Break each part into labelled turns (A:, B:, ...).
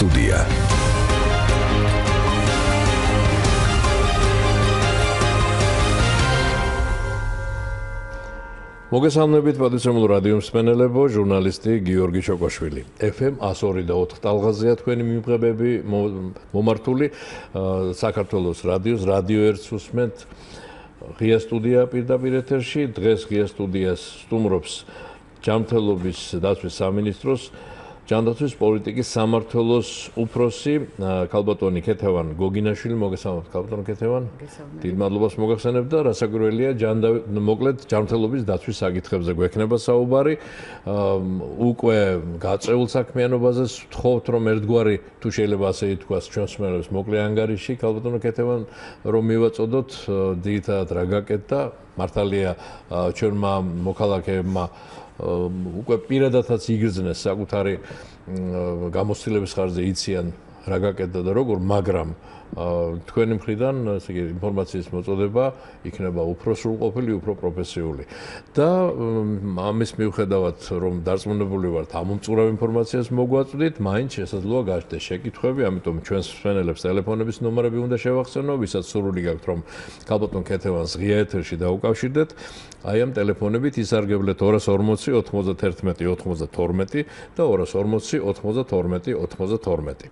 A: სტუდია. მოგესალმებით პატრიციულ რადიო მსმენელებო, ჟურნალისტი გიორგი ჩოკოშვილი. FM 102.4 ტალღაზეა თქვენი მიმღებები მომართული საქართველოს რადიოს რადიო 1-ს უსმენთ. ღია სტუდია პირდაპირ ეთერში. დღეს ღია სტუდიას სტუმრობს ჯანმრთელობის დაცვის სამინისტროს ჯანდაცვის პოლიტიკის სამმართველოს უფროსი ქალბატონი ქეთევან გოგინაშვილი. მოგესალმებით ქალბატონ ქეთევან. დიდ მადლობას მოგახსენებ და რასაკვირველია მოკლედ ჯანმრთელობის დაცვის საკითხებზე გვექნება საუბარი. უკვე გაწეულ საქმიანობაზე ვთხოვთ რომ ერთგვარი თუ შეიძლება ასე ითქვას ჩვენს მსმენელებს მოკლე ანგარიში ქალბატონ ქეთევან რომ მივაწოდოთ ძირითადად რა გაკეთდა. მართალია ჩვენმა მოქალაქეებმა უკვე პირადადაც იგრძნეს საკუთარი გამოცდილების ხარჯზე იციან რა გაკეთდა და როგორ, მაგრამ თქვენი მხრიდან ესე იგი ინფორმაციის მოწოდება იქნება უფრო სრულყოფილი, უფრო პროფესიული. და ამის მიუხედავად, რომ დარწმუნებული ვართ ამ უმწურავ ინფორმაციას მოგვაწვდით, მაინც შესაძლოა გაჩნდეს შეკითხვები, ამიტომ ჩვენს მსმენელებს ტელეფონების ნომრები უნდა შევახსენო, ვისაც სურვილი გაქვთ რომ ქალბატონ ქეთევანს ღია ეთერში დაუკავშირდეთ. აი ამ ტელეფონებით ისარგებლეთ 240 91 92 და 240 92 92.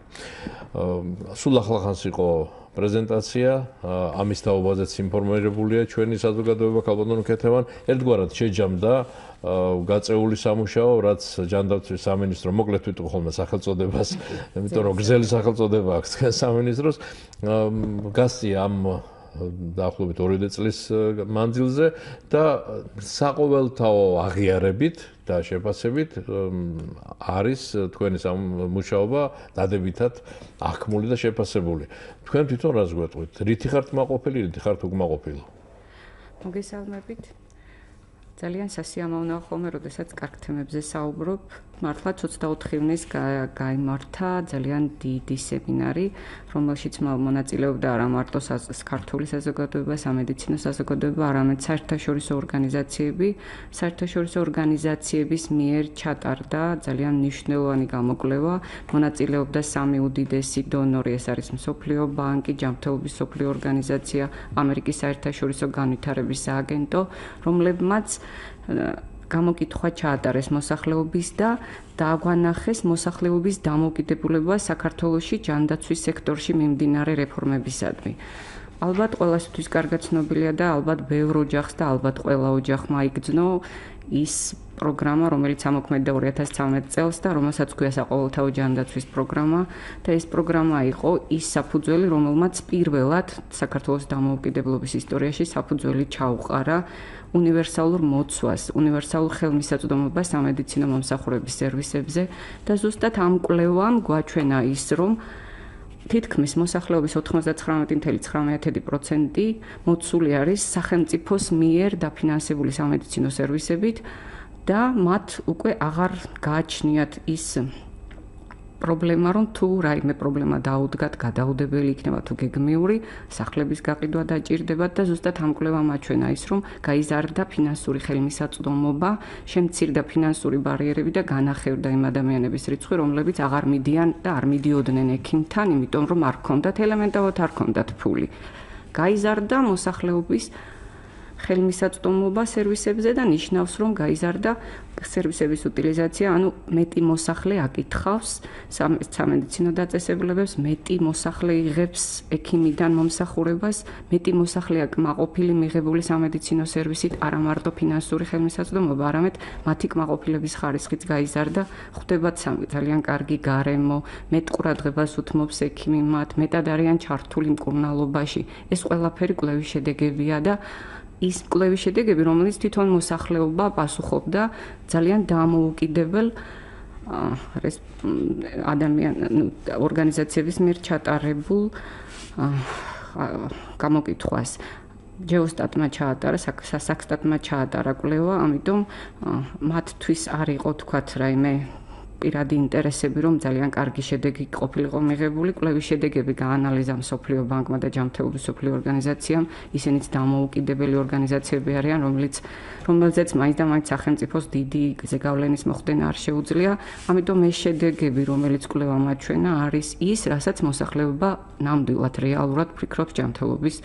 A: სულ ახლახანს იყო პრეზენტაცია, ამის თაობაზეც ინფორმირებულია ჩვენი საზოგადოება ქალბატონ ქეთევან. ერთგვარად შეჯამდა გაწეული სამუშაო, რაც ჯანდაცვის სამინისტრო, მოკლედ ვიტყვი ხოლმე სახელწოდებას, იმიტომ რომ გრძელი სახელწოდება აქვს თქვენ სამინისტროს, გასწია ამ დაახლოებით 2 წლის მანძილზე და საყოველთაო აღიარებით და შეფასებით არის თქვენი მუშაობა დადებითად აღქმული და შეფასებული. თქვენ თვითონ რას გვეტყვით? რითი ხართ მაყოფილი, რითი ხართ უკმაყოფილი?
B: მოგესალმებით. ძალიან სასიამოვნოა ხოლმე, როდესაც კარგ თემებზე საუბრობ. მართლაც 24 ივნისს გაიმართა ძალიან დიდი სემინარი, რომელშიც მონაწილეობდა არა მარტო ქართული საზოგადოება, სამედიცინო საზოგადოება, არამედ საერთაშორისო ორგანიზაციები. საერთაშორისო ორგანიზაციების მიერ ჩატარდა ძალიან მნიშვნელოვანი გამოკვლევა. მონაწილეობდა 3 უდიდესი დონორი, ეს არის მსოფლიო ბანკი, ჯანმრთელობის მსოფლიო ორგანიზაცია, ამერიკის საერთაშორისო განვითარების სააგენტო, რომლებმაც გამოკითხვა ჩაატარეს მოსახლეობის და დააგვანახეს მოსახლეობის დამოუკიდებლობა საქართველოში ჯანდაცვის სექტორში მიმდინარე რეფორმებისადმი. ალბათ ყველასთვის კარგად ცნობილია და ალბათ ბევრ ოჯახს და ალბათ ყველა ოჯახმა იგრძნო ის პროგრამა, რომელიც ამოქმედდა 2013 წელს და რომელსაც ქვია საყოველთაო ჯანდაცვის პროგრამა და ეს პროგრამა იყო ის საფუძველი, რომელმაც პირველად საქართველოს დამოუკიდებლობის ისტორიაში საფუძველი ჩაუყარა უნივერსალურ მოცვას, უნივერსალურ ხელმისაწვდომობას სამედიცინო მომსახურების სერვისებზე და ზუსტად ამ კვლევამ გვაჩვენა ის, რომ თითქმის მოსახლეობის 99.9% მოცული არის სახელმწიფოს მიერ დაფინანსებული სამედიცინო სერვისებით და მათ უკვე აღარ გააჩნიათ ის პრობლემა, რომ თუ რაიმე პრობლემა დაუდგათ, გადაუდებელი იქნება თუ გეგმიური, სახლების გაყიდვა დაჭირდებათ და ზუსტად ამ კვლევამ აჩვენა ის, რომ გაიზარდა ფინანსური ხელმისაწვდომობა, შემცირდა ფინანსური ბარიერები და განახევრდა იმ ადამიანების რიცხვი, რომლებიც აღარ მიდიან და არ მიდიოდნენ ექიმთან, იმიტომ რომ არ ჰქონდათ ელემენტარულად არ ჰქონდათ ფული. გაიზარდა მოსახლეობის ხელმისაწვდომობა სერვისებზე და ნიშნავს, რომ გაიზარდა სერვისების უტილიზაცია, ანუ მეტი მოსახლე აკითხავს სამედიცინო დაწესებულებებს, მეტი მოსახლე იღებს ექიმიდან მომსახურებას, მეტი მოსახლეა კმაყოფილი მიღებული სამედიცინო სერვისით, არა მარტო ფინანსური ხელმისაწვდომობა, არამედ მათი კმაყოფილების ხარისხიც გაიზარდა, ხვდებათ ძალიან კარგი გარემო, მეტ ყურადღებას უთმობს ექიმი მათ, მეტად არიან ჩართული მკურნალობაში. ეს ყველაფერი კვლევის შედეგებია და ის კვლევის შედეგები, რომელიც თვითონ მოსახლეობა პასუხობდა ძალიან დამოუკიდებელ ორგანიზაციების მიერ ჩატარებულ გამოკითხვას. ჯეოსტატმა ჩაატარა, სასახსტატმა ჩაატარა კვლევა, ამიტომ მათთვის არ იყო თქვათ რაიმე პირადი ინტერესები, რომ ძალიან კარგი შედეგი ყოფილიყო მიღებული, კვლევის შედეგები გაანალიზა მსოფლიო ბანკმა და ჯანმრთელობის მსოფლიო ორგანიზაციამ, ისინიც დამოუკიდებელი ორგანიზაციები არიან, რომელზეც მაინც და მაინც სახელმწიფოს დიდი ზეგავლენის მოხდენა არ შეუძლია, ამიტომ ეს შედეგები, რომელიც კვლევამ აჩვენა, არის ის, რასაც მოსახლეობა ნამდვილად რეალურად ფიქრობს ჯანმრთელობის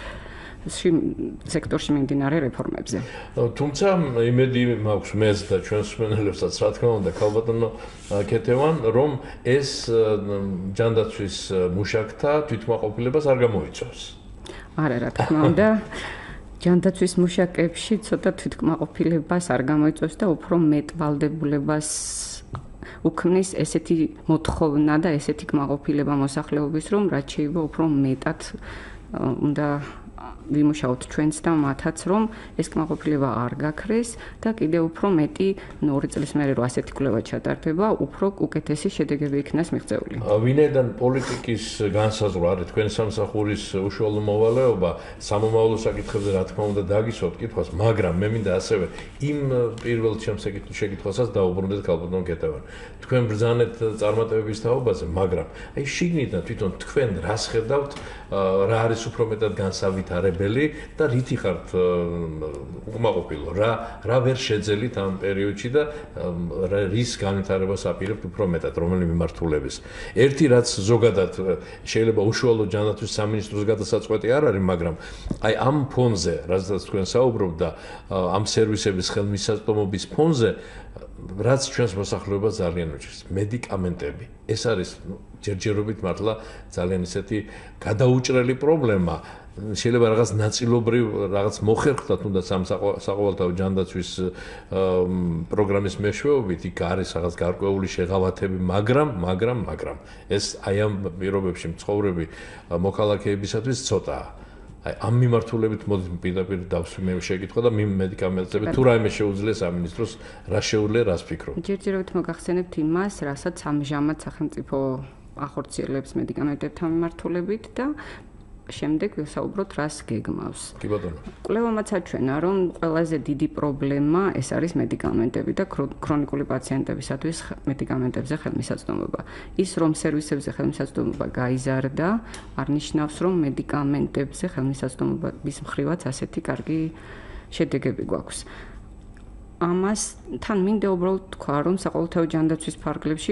B: სექტორში მიმდინარე რეფორმებზე.
A: თუმცა იმედი მაქვს მეც და ჩვენს მსმენელებსაც, რა თქმა უნდა, ქალბატონო კეთევან, რომ ეს ჯანდაცვის მუშაკთა თვითმაყოფილებას არ გამოიწვევს.
B: არა, რა თქმა უნდა, ჯანდაცვის მუშაკებში ცოტა თვითმაყოფილებას არ გამოიწვევს და უფრო მეტ ვალდებულებას უქმნის ესეთი მოთხოვნა და ესეთი კმაყოფილება მოსახლეობის, რომ რაც შეიძლება უფრო მეტად უნდა ვიმუშაოთ ჩვენც და მათაც, რომ ეს კმაყოფილება არ გაქრეს და კიდევ უფრო მეტი 2 წლის მერე რო ასეთი კვლევა ჩატარდება, უფრო უკეთესი შედეგები იქნას მიღწეული.
A: ვინაიდან პოლიტიკის განსაზღვრა არის თქვენ სამსახურის უშუალო მოვალეობა, სამომავლო საკითხებზე რა თქმა უნდა დაგისვათ კითხვას, მაგრამ მე მინდა ასევე იმ პირველ ჩემს შეკითხვასაც დაუბრუნდეთ ქალბატონ კეთევან. თქვენ ბრძანეთ წარმატებების თაობაზე, მაგრამ აი შიგნიდან თვითონ თქვენ რას ხედავთ, რა არის უფრო მეტად განსავითარებელი და რითი ხართ უკმაყოფილო, რა ვერ შეძელით ამ პერიოდში და რის განვითარებას აპირებთ უფრო მეტად, რომელი მიმართულების. ერთი რაც ზოგადად შეიძლება უშუალო ჯანდაცვის სამინისტროს გადასაწყვეტი არ არის, მაგრამ აი ამ ფონზე, რაზეც თქვენ საუბრობთ და ამ სერვისების ხელმისაწვდომობის ფონზე რაც ჩვენს მოსახლეობას ძალიან უჭირს, მედიკამენტები. ეს არის ჯერჯერობით მართლა ძალიან ისეთი გადაუჭრელი პრობლემა. შეიძლება რაღაც ნაწილობრივ რაღაც მოხერხდა თუნდაც ამ საყოველთაო ჯანდაცვის პროგრამის მეშვეობით იქ არის რაღაც გარკვეული შეღავათები, მაგრამ ეს აი ამ პირობებში მცხოვრები მოქალაქეებისათვის ცოტაა. აი ამ მიმართულებით მოდით პირდაპირ დავსვი მე შეკითხვა და მედიკამენტები თუ რაიმე შეუძლია სამინისტროს რა შეუძლია რას ფიქრობ.
B: ჯერჯერობით მოგახსენებთ იმას, რასაც ამჟამად სახელმწიფო ახორციელებს მედიკამენტებთან მიმართულებით და შემდეგ ვისაუბროთ რას გეგმავს.
A: კი ბატონო.
B: კვლევამაც აჩვენა, რომ ყველაზე დიდი პრობლემა ეს არის მედიკამენტები და ქრონიკული პაციენტებისათვის მედიკამენტებზე ხელმისაწვდომობა. ის რომ სერვისებზე ხელმისაწვდომობა გაიზარდა, არ ნიშნავს რომ მედიკამენტებზე ხელმისაწვდომობის მხრივაც ასეთი კარგი შედეგები გვაქვს. ამასთან მინდა უბრალოდ თქვა, რომ საყოველთაო ჯანდაცვის ფარგლებში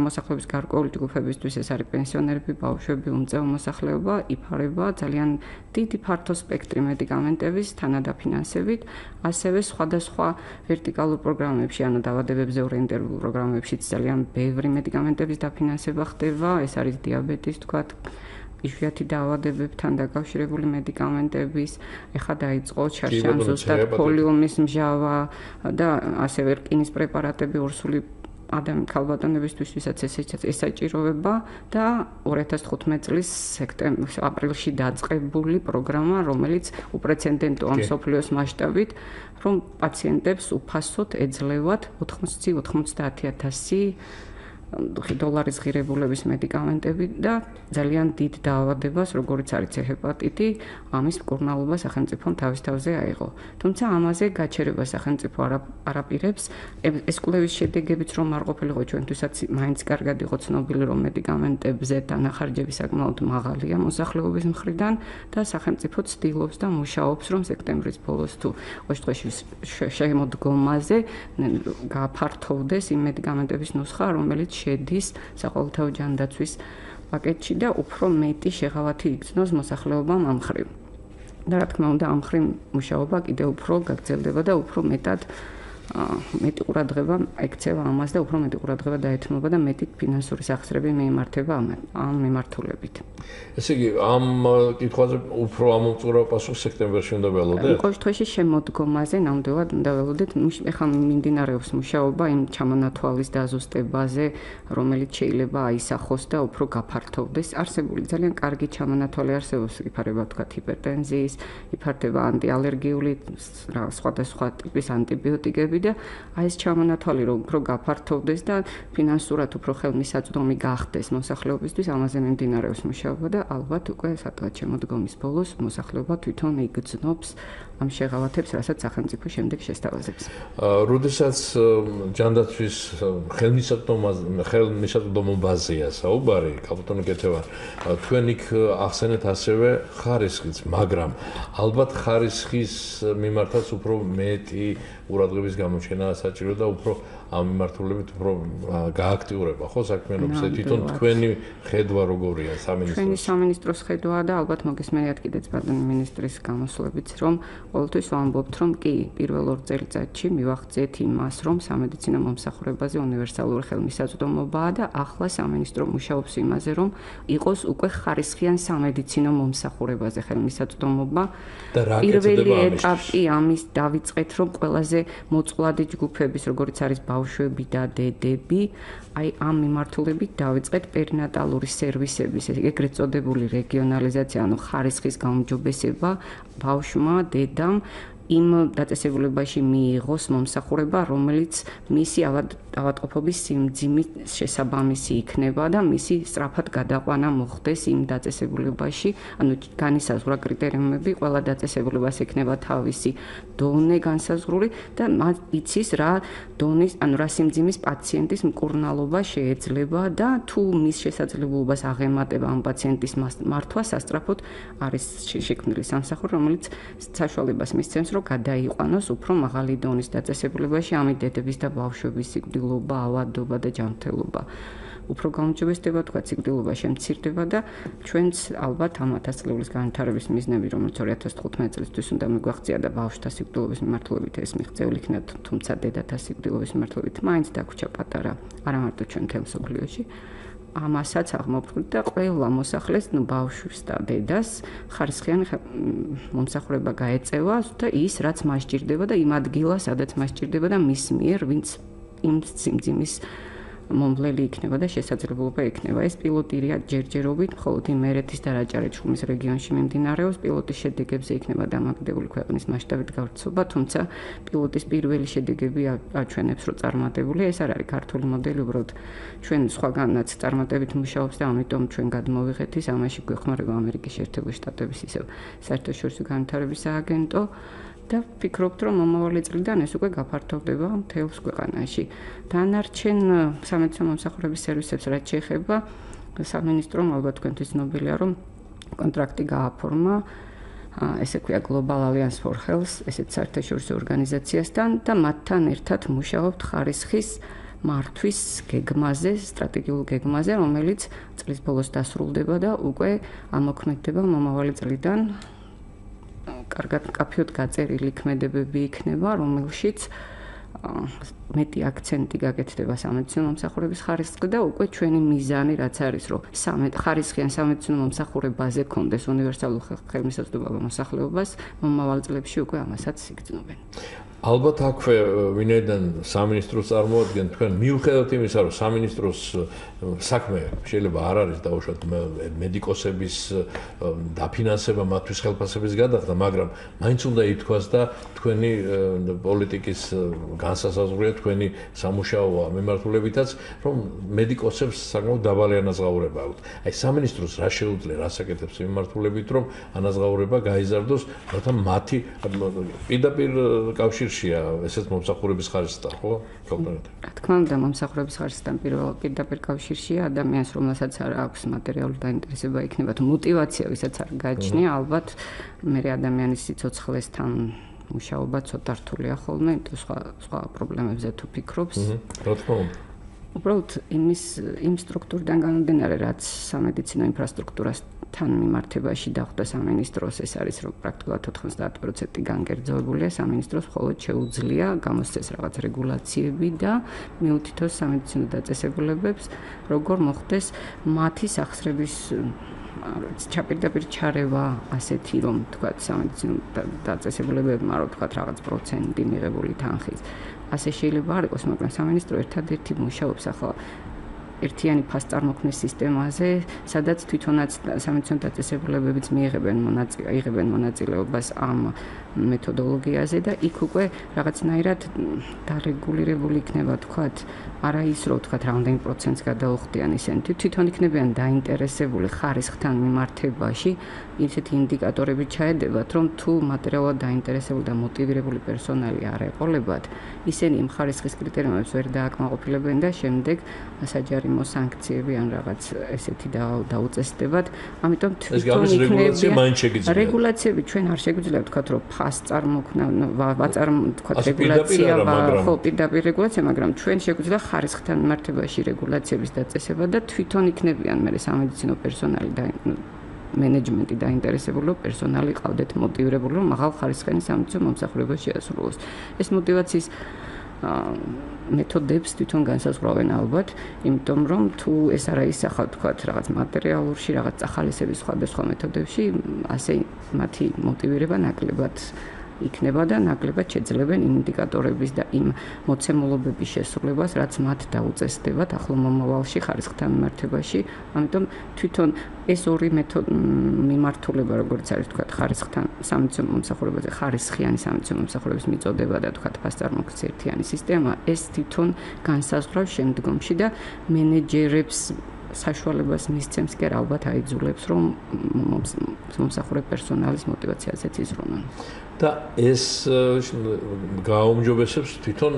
B: მოსახლეობის გარკვეული ჯგუფებისთვის ეს არის პენსიონერები, ბავშვები, უმწეო მოსახლეობა, იფარება ძალიან დიდი ფართო სპექტრი მედიკამენტების თანადაფინანსებით, ასევე სხვადასხვა ვერტიკალურ პროგრამებში, ანუ დაავადებებზე ორიენტირებულ პროგრამებშიც ძალიან ბევრი მედიკამენტების დაფინანსება ხდება, ეს არის დიაბეტის, თქვათ, იშვიათი დაავადებებთან დაკავშირებული მედიკამენტების, ეხლა დაიწყო შარშან ზუსტად პოლიომის მჟავა და ასევე რკინის პრეპარატები ორსული ქალბატონებისთვის, ვისაც ეს საჭიროება და 2015 წლის აპრილში დაწყებული პროგრამა, რომელიც უპრეცედენტოა მსოფლიოს მასშტაბით, რომ პაციენტებს უფასოდ ეძლევათ 80-90,000 დოლარის ღირებულების მედიკამენტები და ძალიან დიდ დაავადებას, როგორიც არის ჰეპატიტი, ამის მკურნალობა სახელმწიფომ თავის თავზე აიღო. თუმცა ამაზე გაჩერება სახელმწიფო არაპირებს. ეს კვლევის შედეგებიც რომ არ ყოფილიყო ჩვენთვისაც მაინც კარგად იყო ცნობილი, რომ მედიკამენტებზე დანახარჯები საკმაოდ მაღალია მოსახლეობის მხრიდან და სახელმწიფო ცდილობს და მუშაობს, რომ სექტემბრის ბოლოს თუ ოშტყეში შემოდგომაზე გაფართოვდეს იმ მედიკამენტების ნუსხა, რომელიც შედის საყოველთაო ჯანდაცვის პაკეტში და უფრო მეტი შეღავათი იგრძნოს მოსახლეობამ ამ მხრივ. და რა თქმა უნდა, ამ მხრივ მუშაობა კიდევ უფრო გაგრძელდება და უფრო მეტად მეტი ყურადღება ექცევა ამას და უფრო მეტი ყურადღება დაეთმობა და მეტი ფინანსური სახსრები მიემართება ამ მიმართულებით.
A: ესე იგი, ამ კითხვაზე უფრო ამოწურა პასუხი სექტემბერში უნდა ველოდეთ?
B: ყოველ შემთხვევაში შემოდგომაზე ნამდვილად უნდა ველოდეთ. ეხლა მიმდინარეობს მუშაობა იმ ჩამონათვალის დაზუსტებაზე, რომელიც შეიძლება აისახოს და უფრო გაფართოვდეს. არსებული ძალიან კარგი ჩამონათვალი არსებობს, იფარება თქვა ჰიპერტენზიის, იფარდება ანტიალერგიული სხვადასხვა ტიპის ანტიბიოტიკები და აი ეს ჩამონათვალი რომ უფრო გაფართოვდეს და ფინანსურად უფრო ხელმისაწვდომი გახდეს მოსახლეობისთვის, ამაზე მიმდინარეობს მუშაობა და ალბათ უკვე სადღაც-შემოდგომის ბოლოს მოსახლეობა თვითონ იგრძნობს ამ შეღავათებს, რასაც სახელმწიფო შემდეგ შესთავაზებს.
A: როდესაც ჯანდაცვის ხელმისაწვდომობაზეა საუბარი, კაპიტანი კეთევან, თქვენ იქ ახსენეთ ასევე ხარისხიც, მაგრამ ალბათ ხარისხის მიმართაც უფრო მეტი ყურადღების გამოჩენაა საჭირო და უფრო ამ მიმართულებით უფრო გააქტიურება ხო საქმიანობისა. თვითონ თქვენი ხედვა როგორია სამინისტროს?
B: ჩვენი სამინისტროს ხედვაა და ალბათ მოგესმენიათ კიდეც ბატონი მინისტრის გამოსვლებიც, რომ ყოველთვის ვამბობთ, რომ კი პირველ 2 წელიწადში მივახციეთ იმას, რომ სამედიცინო მომსახურებაზე უნივერსალური ხელმისაწვდომობაა და ახლა სამინისტრო მუშაობს იმაზე, რომ იყოს უკვე ხარისხიან სამედიცინო მომსახურებაზე ხელმისაწვდომობა. პირველი ეტაპი ამის დავიწყეთ, რომ ყველაზე მოწყვლადი ჯგუფების, როგორც არის ბავშვები და დედები, აი ამ მიმართულებით დავიწყეთ პერინატალური სერვისების, ეგრეთ წოდებული რეგიონალიზაცია, ანუ ხარისხის გაუმჯობესება ბავშვმა, დედამ იმ დაწესებულებაში მიიღოს მომსახურება, რომელიც მისი ავადმყოფობის სიმძიმის შესაბამისი იქნება და მისი სწრაფად გადაყვანა მოხდეს იმ დაწესებულებაში, ანუ განისაზღვრა კრიტერიუმები, ყველა დაწესებულებას ექნება თავისი დონე განსაზღვრული და იცის რა დონის, ანუ რა სიმძიმის პაციენტის მკურნალობა შეიძლება და თუ მის შესაძლებლობას აღემატება ამ პაციენტის მართვა, სასწრაფოდ არის შექმნილი სამსახური, რომელიც საშუალებას მისცემს, რომ გადაიყვანოს უფრო მაღალი დონის დაწესებულებაში ამით დედების და ბავშვების სიკვდილობა, ავადობა და ჯანმრთელობა უფრო გაუმჯობესდება, თქვა სიკვდილობა შემცირდება და ჩვენც ალბათ ამ 1000 წლების განვითარების მიზნები, რომელიც 2015 წლისთვის უნდა მიგვაღწია და ბავშვთა სიკვდილობის მიმართულებით ეს მიღწეული იქნა, თუმცა დედათა სიკვდილობის მიმართულებით მაინც დაგვრჩა პატარა, არა მარტო ჩვენ მთელ მსოფლიოში. ამასაც აღმოფხვრით და ყველა მოსახლეს, ბავშვს და დედას ხარისხიანი მომსახურება გაეწევა და ის რაც მას სჭირდება და იმ ადგილას, სადაც მას სჭირდება და მის მიერ, ვინც იმ სიმძიმის მომვლელი იქნება და შესაძლებლობა ექნება. ეს პილოტირია ჯერჯერობით, მხოლოდ იმერეთის და რაჭა-ლეჩხუმის რეგიონში მიმდინარეობს. პილოტის შედეგებზე იქნება დამოკიდებული ქვეყნის მასშტაბით გავრცობა, თუმცა პილოტის პირველი შედეგები აჩვენებს, რომ წარმატებულია. ეს არ არის ქართული მოდელი, უბრალოდ ჩვენ სხვაგანაც წარმატებით მუშაობს და ამიტომ ჩვენ გადმოვიღეთ ის, ამაში გვეხმარება ამერიკის შეერთებული შტატების ისევ საერთაშორისო განვითარების სააგენტო. და ვფიქრობთ, რომ მომავალი წლიდან ეს უკვე გაფართოვდება მთელს ქვეყანაში. დანარჩენ სამედიცინო მომსახურების სერვისებს რაც შეეხება, სამინისტრომ ალბათ თქვენთვის ცნობილია, რომ კონტრაქტი გააფორმა, ესე ქვია Global Alliance for Health, ესეც საერთაშორისო ორგანიზაციასთან და მათთან ერთად მუშაობთ ხარისხის მართვის გეგმაზე, სტრატეგიულ გეგმაზე, რომელიც წლის ბოლოს დასრულდება და უკვე ამოქმედდება მომავალი წლიდან. კარგად კაფეოდ გაწერილი ქმედებები იქნება, რომელშიც მეტი აქცენტი გაკეთდება სამედიცინო მომსახურების ხარისხზე და უკვე ჩვენი მიზანი რაც არის, რომ ხარისხიან სამედიცინო მომსახურებაზე კონდეს უნივერსალური ხელმისაწვდომობა მოსახლეობას, მომავალ წლებში უკვე ამასაც იგრძნობენ.
A: ალბათ აქვე ვინაიდან სამინისტროს წარმოადგენთ თქვენ მიუხედავად იმისა, რომ სამინისტროს საქმე შეიძლება არ არის დაუშვათ მედიკოსების დაფინანსება, მათთვის ხელფასების გადახდა, მაგრამ მაინც უნდა ითქვას და თქვენი პოლიტიკის განსასაზღვრია, თქვენი სამუშაოა მიმართულებითაც, რომ მედიკოსებს საკმაოდ დაბალი ანაზღაურება აქვთ. აი სამინისტროს რა შეუძლია, რა საკეთებს მიმართულებით, რომ ანაზღაურება გაიზარდოს, რათა მათი პირდაპირ კავშირშია ესეც მომსახურების ხარისხთან, ხო?
B: რა თქმა უნდა, მომსახურების ხარისხთან პირდაპირ კავშირშია ადამიანს, რომელსაც არ აქვს მატერიალური დაინტერესება იქნება თუ мотиваცია, ვისაც არ გააჩნია, ალბათ მე ადამიანის სიცოცხლესთან მუშაობა ცოტა რთულია ხოლმე, იმიტომ სხვა პრობლემებზე თუ ფიქრობს.
A: რა თქმა უნდა.
B: უბრალოდ იმ სტრუქტურიდან გამომდინარე, რაც სამედიცინო ინფრასტრუქტურასთან მიმართებაში დახვდა სამინისტროს, ეს არის, რომ პრაქტიკულად 90% განგერძოებულია, სამინისტროს მხოლოდ შეუძლია გამოსცეს რაღაც რეგულაციები და მიუთითოს სამედიცინო დაწესებულებებს, როგორ მოხდეს მათი სახსრების ჩაპირდაპირ ჩარევა ასეთი, რომ თქვა სამედიცინო დაწესებულებებმა, რომ თქვა რაღაც პროცენტი მიღებული თანხის. ასე შეიძლება არ იყოს, მაგრამ სამინისტრო ერთადერთი მუშაობს ახლა ერთიანი ფასწარმოქმნის სისტემაზე, სადაც თვითონაც სამედიცინო დაწესებულებებიც იღებენ მონაწილეობას ამ მეთოდოლოგიაზე და იქ უკვე რაღაცნაირად დარეგულირებული იქნება თქვათ, არა ის რომ თქვათ რამდენი პროცენტს გადაუხდიან ისინი, თვითონ იქნებიან დაინტერესებული ხარისხთან მიმართებაში, ისეთი ინდიკატორები ჩაედებათ, რომ თუ მატერიალურად დაინტერესებული და მოტივირებული პერსონალი არ ეყოლებათ, ისინი იმ ხარისხის კრიტერიუმებს ვერ დააკმაყოფილებენ და შემდეგ საჯარიმო სანქციები ან რაღაც ესეთი დაუწესდებათ. ამიტომ თვითონ იქნებიან რეგულაციები ჩვენ არ შეგვიძლია თქვათ, რომ ფასწარმოქმნა, თქვათ რეგულაცია, ხო, პირდაპირ რეგულაცია, მაგრამ ჩვენ შეგვიძლია ხარისხთან მიმართებაში რეგულაციების დაწესება და თვითონ იქნებიან მე სამედიცინო პერსონალი და მენეჯმენტი დაინტერესებული პერსონალი ყავდეთ მოტივირებული რომ მაღალ ხარისხიანი სამედიცინო მომსახურება შეასრულოს. ეს მოტივაციის მეთოდებს თვითონ განსაზღვრავენ ალბათ, იმიტომ რომ თუ ეს არ აისახავთ თქვათ რაღაც მატერიალურში, რაღაც ახალისების სხვადასხვა მეთოდებში, ასე მათი მოტივირება ნაკლებად იქნება და ნაკლებად შეძლებენ იმ ინდიკატორების და იმ მოცემულობების შესრულებას, რაც მათ დაუწესდებათ ახლო მომავალში ხარისხთან მიმართებაში. ამიტომ თვითონ ეს ორი მიმართულება, როგორც არის თქვათ, ხარისხთან სამედიცინო მომსახურებაზე, ხარისხიანი სამედიცინო მომსახურების მიწოდება და თქვათ ფასწარმოქმნის ერთიანი სისტემა, ეს თვითონ განსაზღვრავს შემდგომში და მენეჯერებს საშუალებას მისცემს კი ალბათ აიძულებს, რომ მომსახურე პერსონალის მოტივაციაზეც იზრუნონ.
A: და ეს გააუმჯობესებს თვითონ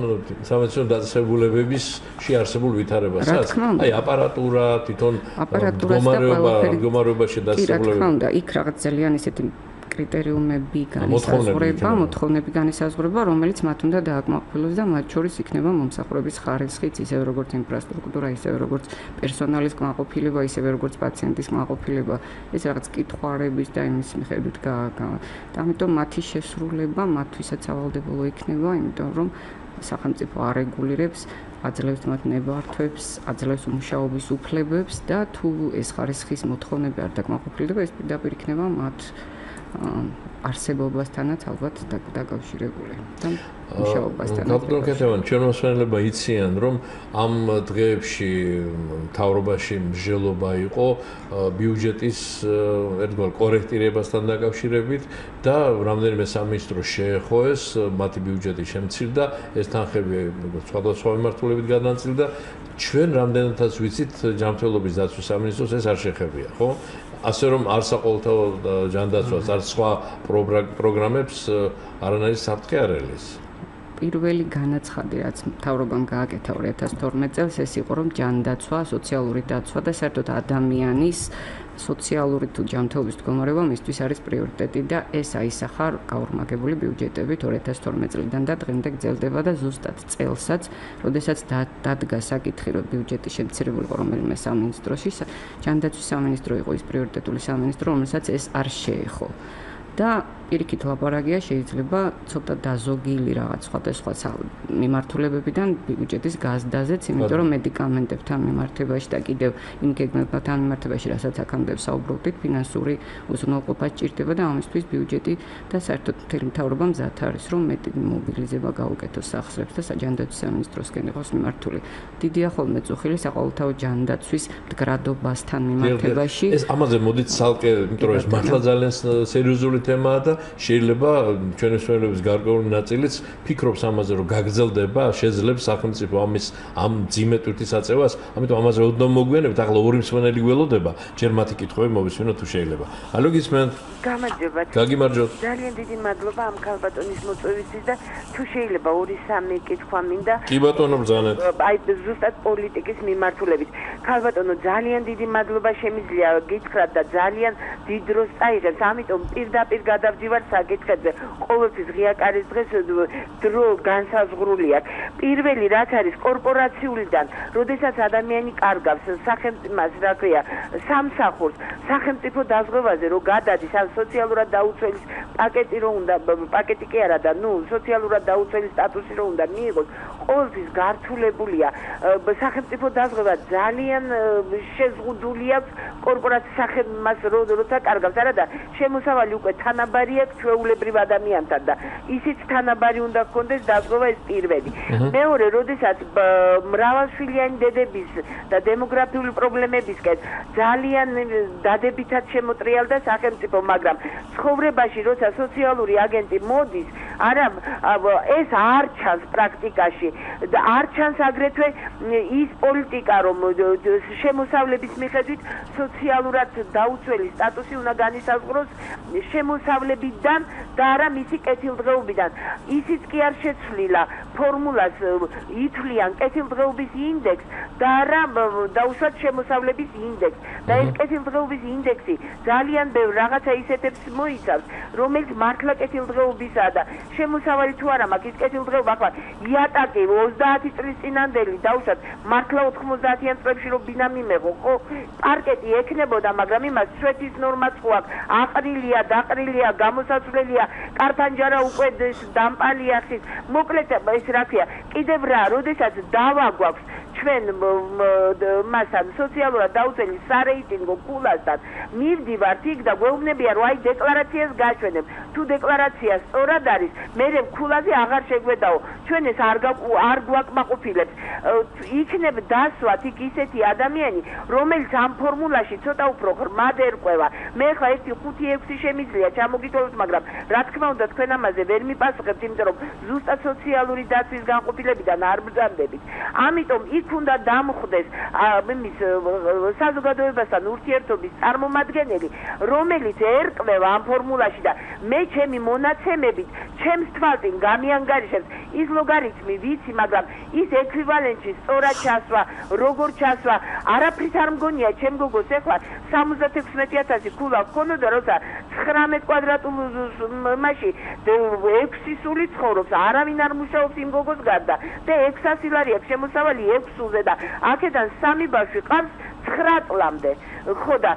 A: სამედიცინო დაწესებულებების შეარსებულ ვითარებასაც. აი აპარატურა, თვითონ მდგომარეობაში დაწესებულებები.
B: კი, რა თქმა უნდა, იქ რაღაც ძალიან ისეთი კრიტერიუმები განისაზღვრება, რომელიც მათ უნდა დააკმაყოფილოს და მათ შორის იქნება მომსახურების ხარისხიც, ისე როგორც ინფრასტრუქტურა, ისე როგორც პერსონალის კმაყოფილება, ისე როგორც პაციენტის კმაყოფილება, ეს რაღაც კითხვარების და იმის მიხედვით და ამიტომ მათი შესრულება მათთვისაც სავალდებულო იქნება, იმიტომ რომ სახელმწიფო არეგულირებს, აძლევს მათ ნებართვებს, აძლევს მუშაობის უფლებებს და თუ ეს ხარისხის მოთხოვნები არ დაკმაყოფილდება, ეს პირდაპირ იქნება მათ არსებობასთანაც ალბათ დაკავშირებული და მუშაობასთან.
A: გაბატონ კეთევან, ჩვენ მოსვენელებმა იციან, რომ ამ დღეებში მთავრობაში მსჯელობა იყო ბიუჯეტის ერთგვარ კორექტირებასთან დაკავშირებით და რამდენიმე სამინისტრო შეეხო ეს, მათი ბიუჯეტი შემცირდა, ეს თანხები სხვადასხვა მიმართულებით გადანაწილდა. ჩვენ რამდენადაც ვიცით, ჯანმრთელობის დაცვის სამინისტროს ეს არ შეხებია, ხო? ასე რომ არ საყოველთაო ჯანდაცვას, არ სხვა პროგრამებს არანაირი საფრთხე არ ელის.
B: პირველი განაცხადი, რაც მთავრობამ გააკეთა 2012 წელს, ეს იყო, რომ ჯანდაცვა, სოციალური დაცვა და საერთოდ ადამიანის სოციალური თუ ჯანმრთელობის მდგომარეობა მისთვის არის პრიორიტეტი და ეს აისახა გაორმაგებული ბიუჯეტებით 2012 წლიდან და დღემდე გრძელდება და ზუსტად წელსაც, როდესაც დადგა საკითხი, რომ ბიუჯეტი შემცირებულიყო რომელიმე სამინისტროში, ჯანდაცვის სამინისტრო იყო ის პრიორიტეტული სამინისტრო, რომელსაც ეს არ შეეხო. და პირიქით ლაპარაკია შეიძლება ცოტა დაზოგილი რაღაც სხვადასხვა მიმართულებებიდან ბიუჯეტის გაზრდაზეც, იმიტომ რომ მედიკამენტებთან მიმართებაში და კიდევ იმ გეგმებთან მიმართებაში, რასაც აქამდე საუბრობდით, ფინანსური უზრუნველყოფა სჭირდება და ამისთვის ბიუჯეტი და საერთოდ მთელი მთავრობა მზად არის, რომ მეტი მობილიზება გაუკეთოს სახსრებს და ჯანდაცვის სამინისტროსკენ იყოს მიმართული. დიდია ხოლმე წუხილი საყოველთაო ჯანდაცვის მდგრადობასთან მიმართებაში.
A: ეს ამაზე მოდით ცალკე, იმიტომ რომ ეს მართლა ძალიან სერიოზული თემაა და შეიძლება ჩვენი მსმენელების გარკვეული ნაწილიც ფიქრობს ამაზე, რომ გაგრძელდება, შეძლებს სახელმწიფო ამ ძიმე ტვირთის აწევას, ამიტომ ამაზე ოდნავ მოგვიანებით, ახლა ორი მსმენელი გველოდება, ჯერ მათი კითხვები მოვისმინოთ თუ შეიძლება. ალო გისმენთ?
C: გამარჯობა.
A: გაგიმარჯოთ.
C: ძალიან დიდი მადლობა ამ ქალბატონის მოწვევისთვის და თუ შეიძლება 2-3 კითხვა მინდა.
A: კი ბატონო, ბრძანეთ.
C: აი ზუსტად პოლიტიკის მიმართულებით. ქალბატონო, ძალიან დიდი მადლობა შემიძლია გითხრათ და ძალიან დიდ დროს წაიღებს, ამიტომ პირდაპირ გადავდივარ საკითხებზე. ყოველთვის ღია კარის დღეს დრო განსაზღვრული აქვს. პირველი რაც არის კორპორაციულიდან, როდესაც ადამიანი კარგავს სახელმწიფოს, რა ქვია, სამსახურს, სახელმწიფო დაზღვევაზე რო გადადის, ან სოციალურად დაუცველის პაკეტი რო უნდა, პაკეტი კი არა და სოციალურად დაუცველის სტატუსი რო უნდა მიიღოს, ყოველთვის გართულებულია სახელმწიფო დაზღვევა ძალიან შეზღუდული აქვს კორპორაციის სახელმწიფოს როცა კარგავს, არა და შემოსავალი უკვე თანაბარი აქ ჩვეულებრივ ადამიანთან და ისიც თანაბარი უნდა ჰქონდეს დაზღვევა ეს პირველი. მეორე, როდესაც მრავალშვილიანი დედების და დემოგრაფიული პრობლემებისკენ ძალიან დადებითად შემოტრიალდა სახელმწიფო, მაგრამ ცხოვრებაში როცა სოციალური აგენტი მოდის, არა ეს არ ჩანს პრაქტიკაში და არ ჩანს აგრეთვე ის პოლიტიკა, რომ შემოსავლების მიხედვით სოციალურად დაუცველი სტატუსი უნდა განისაზღვროს შემოსავლებიდან და არა მისი კეთილდღეობიდან. ისიც კი არ შეცვლილა ფორმულას ითვლიან კეთილდღეობის ინდექსს და არა დაუშვათ შემოსავლების ინდექსს. და ეს კეთილდღეობის ინდექსი ძალიან ბევრ რაღაცა ისეთებს მოიცავს, რომელიც მართლა კეთილდღეობისაა და შემოსავალი თუ არა მაქვს ის კეთილდღეობა, ახლა იატაკი 30 წლის წინანდელი დაუშვათ მართლა 90-იან წლებში რომ ბინა მიმეღო, ხო? პარკეტი ექნებოდა, მაგრამ იმას სვეთის ნორმაც ხო აქვს, აყრილია, დაყრილია, გამოსაცვლელია, კართანჯარა უკვე დამპალია ხის. მოკლედ ეს რა ქვია, კიდევ რა, როდესაც დავა გვაქვს ჩვენ მასთან სოციალურად დაუცველი სარეიტინგო ქულასთან მივდივართ იქ და გვეუბნებია რომ აი დეკლარაციას გაჩვენებ. თუ დეკლარაცია სწორად არის, მე ქულაზე აღარ შეგვედაო. ჩვენ ეს არ გვაკმაყოფილებს. იქნებ დასვათ იქ ისეთი ადამიანი, რომელიც ამ ფორმულაში ცოტა უფრო ღრმად ერკვევა. მე ხა 1-5-6 შემიძლია ჩამოგიტოვოთ, მაგრამ რა თქმა უნდა თქვენ ამაზე ვერ მიპასუხებთ, იმიტომ რომ ზუსტად სოციალური დაცვის განყოფილებიდან არ ბრძანდებით. ამიტომ იქ უნდა დამხვდეს იმის საზოგადოებასთან ურთიერთობის წარმომადგენელი, რომელიც ერკვევა ამ ფორმულაში და მე ჩემი მონაცემებით ჩემს თვალწინ გამიანგარიშებს ის ლოგარითმი ვიცი, მაგრამ ის ექვივალენტში სწორად ჩასვა, როგორ ჩასვა, არაფრით არ მგონია ჩემ გოგოს ეხლა 76,000 ქულა ჰქონოდა, როცა 19 კვადრატულ მასში 6 სული ცხოვრობს, არავინ არ მუშაობს იმ გოგოს გარდა და 600 ლარი აქვს შემოსავალი 6 სულზე და აქედან 3 ბავშვი ყავს 9 წლამდე. ხო და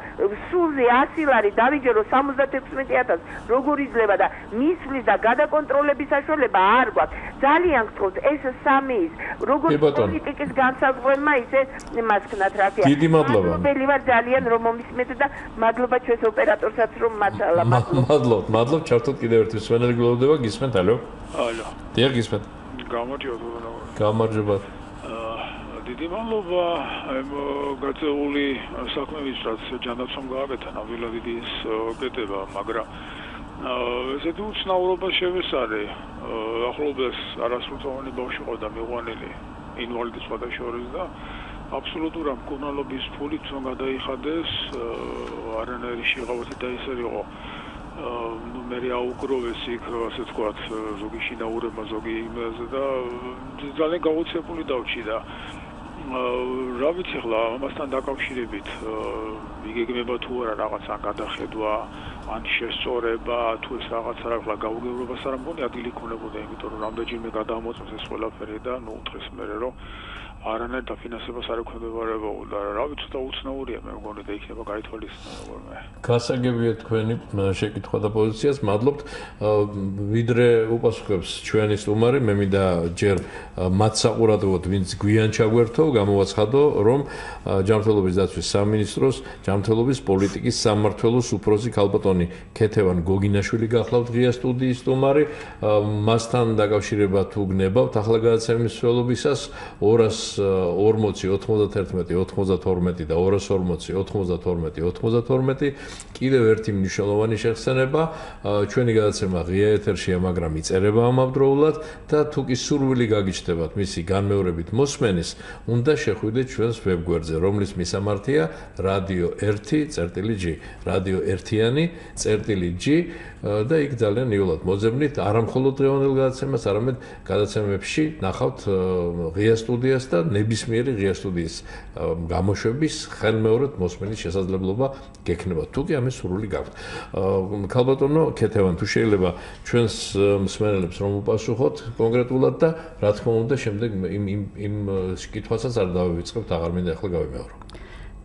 C: სულზე 100 ლარი დავიჯერო 76,000 როგორ იძლევა და მისვლის და გადაკონტროლების საშუალება არ გვაქვს. ძალიან გთხოვთ ეს სამი ის როგორ პოლიტიკის განსაზღვრება ისე მასქნათ რა ქვია.
A: დიდი მადლობა.
C: მადლობელი ვარ ძალიან რომ მომისმენთ და მადლობა ჩვენს ოპერატორსაც რომ მათალა.
A: მადლობთ, ჩართოთ კიდევ ერთი მსმენელი გლოვდება, გისმენთ, ალო?
D: ალო.
A: დიახ, გისმენთ. გამარჯობა.
D: დიდი მადლობა გაწეული საქმეების რაც ჯანდაცვამ გააკეთა, ნამდვილად დიდი კეთება, მაგრამ ესეთი უცნაურობა შევესარე. ახლობლებს არასრულწლოვანი ბავშვი ყავდა მიყვანილი ინვალიდის სხვადასხვა და აბსოლუტურად მკურნალობის ფულით რომ გადაიხადეს, არანაირი შეღავათი და ისე იყო. მე აუგროვეს იქ, ასე ვთქვათ, ზოგი შინაურება, ზოგი იმაზე და ძალიან გაუცებული დავჭიდა. რა ვიცი ხლა ამასთან დაკავშირებით იგეგმება თუ არა რაღაცა გადახედვა ან შესწორება თუ ეს რაღაცა რა ხლა გაუგებრობას არ მგონი ადგილი ქონებოდა, იმიტომ რომ რამდენჯერმე გადამოწმეს ეს ყველაფერი და ნუ უთხრეს მე რომ არანაირ დაფინანსებას არ ექვემდებარება და რა ვიცი ცოტა უცნაურია მე მგონი და იქნება გაითვალისწინო ხოლმე.
A: გასაგებია თქვენი შეკითხვა და პოზიციას, მადლობთ. ვიდრე უპასუხებს ჩვენი სტუმარი, მე მინდა ჯერ მათ საყურადღებოდ ვინც გვიან ჩაგვერთო, გამოვაცხადო, რომ ჯანმრთელობის დაცვის სამინისტროს ჯანმრთელობის პოლიტიკის სამმართველოს უფროსი ქალბატონი ქეთევან გოგინაშვილი გახლავთ ღია სტუდიის სტუმარი. მასთან დაკავშირება თუ გნებავთ ახლა გადაცემის მსვლელობისას 240 91 92 და 240 92 92 კიდევ ერთი მნიშვნელოვანი შეხსენება, ჩვენი გადაცემა ღია ეთერშია, მაგრამ იწერება ამავდროულად და თუ კი სურვილი გაგიჩნდებათ მისი განმეორებით მოსმენის, უნდა შეხვიდეთ ჩვენს ვებგვერდზე, რომლის მისამართია Radio 1.G, Radio 1.G და იქ ძალიან იოლად მოძებნით არა მხოლოდ დღევანდელ გადაცემას, არამედ გადაცემებში ნახავთ ღია სტუდიას და ნებისმიერი ღია სტუდიის გამოშვების ხელმეორედ მოსმენის შესაძლებლობა გექნება, თუ კი ამის სურვილი გაქვთ. ქალბატონო ქეთევან, თუ შეიძლება ჩვენს მსმენელებს რომ უპასუხოთ კონკრეტულად და რა თქმა უნდა შემდეგ იმ კითხვასაც არ დავივიწყებთ, აღარ მინდა ახლა გავიმეორო.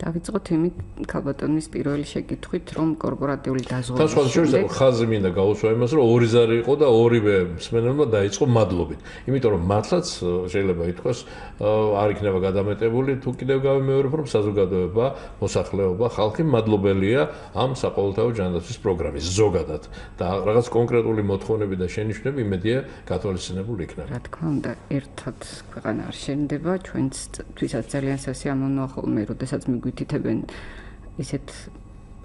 B: დავიწყოთ იმით ქალბატონის პირველი შეკითხვით, რომ კორპორატიული დაზღვევის
A: თან შეიძლება ხაზი მინდა გაუსვა იმას, რომ ორი ზარი იყო და ორივე მსმენელმა დაიწყო მადლობით. იმიტომ რომ მართლაც შეიძლება ითქვას, არ იქნება გადამეტებული, თუ კიდევ გავიმეორებ, რომ საზოგადოება, მოსახლეობა, ხალხი მადლობელია ამ საყოველთაო ჯანდაცვის პროგრამის ზოგადად და რაღაც კონკრეტული მოთხოვნები და შენიშვნები იმედია გათვალისწინებული იქნება.
B: რა თქმა უნდა, ერთად ქვეყანა არ შენდება, ჩვენთვისაც ძალიან სასიამოვნოა ხოლმე, როდესაც მიგვითითებენ ისეთ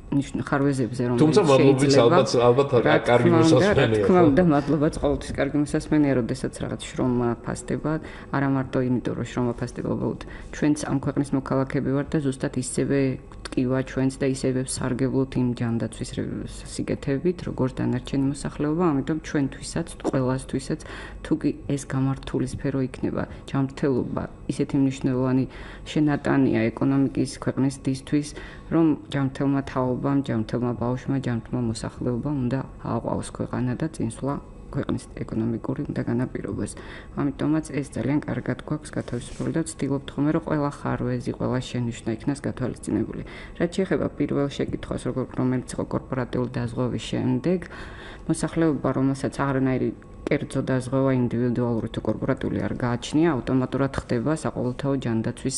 B: ხარვეზებზე, რომ
A: თუმცა მადლობიც ალბათ კარგი მოსასმენია.
B: რა თქმა უნდა, მადლობაც ყოველთვის კარგი მოსასმენია, როდესაც რაღაც შრომა ფასდება, არა მარტო იმიტომ, რომ შრომა ფასდება, უბრალოდ ჩვენც ამ ქვეყნის მოქალაქეები ვართ და ზუსტად ისევე ტკივა ჩვენც და ისევე ვსარგებლობთ იმ ჯანდაცვის სიკეთებით, როგორც დანარჩენი მოსახლეობა, ამიტომ ჩვენთვისაც, ყველასთვისაც, თუ კი ეს გამართული სფერო იქნება, ჯანმრთელობა ისეთი მნიშვნელოვანი შენატანია ეკონომიკის ქვეყნის დისთვის, რომ ჯანმრთელმა თაობამ, ჯანმრთელმა ბავშვმა, ჯანმრთელმა მოსახლეობამ უნდა ააყვავოს ქვეყანა და წინსვლა ქვეყნის ეკონომიკური უნდა განაპირობოს. ამიტომაც ეს ძალიან კარგად გვაქვს გათავისუფლებული და ვცდილობთ ხოლმე, რომ ყველა ხარვეზი, ყველა შენიშვნა იქნას გათვალისწინებული. რაც შეეხება პირველ შეკითხვას, რომელიც იყო კორპორატიული დაზღვევის შემდეგ, მოსახლეობა, რომელსაც აღარანაირი კერძო დაზღვევა ინდივიდუალური თუ კორპორატიული არ გააჩნია, ავტომატურად ხდება საყოველთაო ჯანდაცვის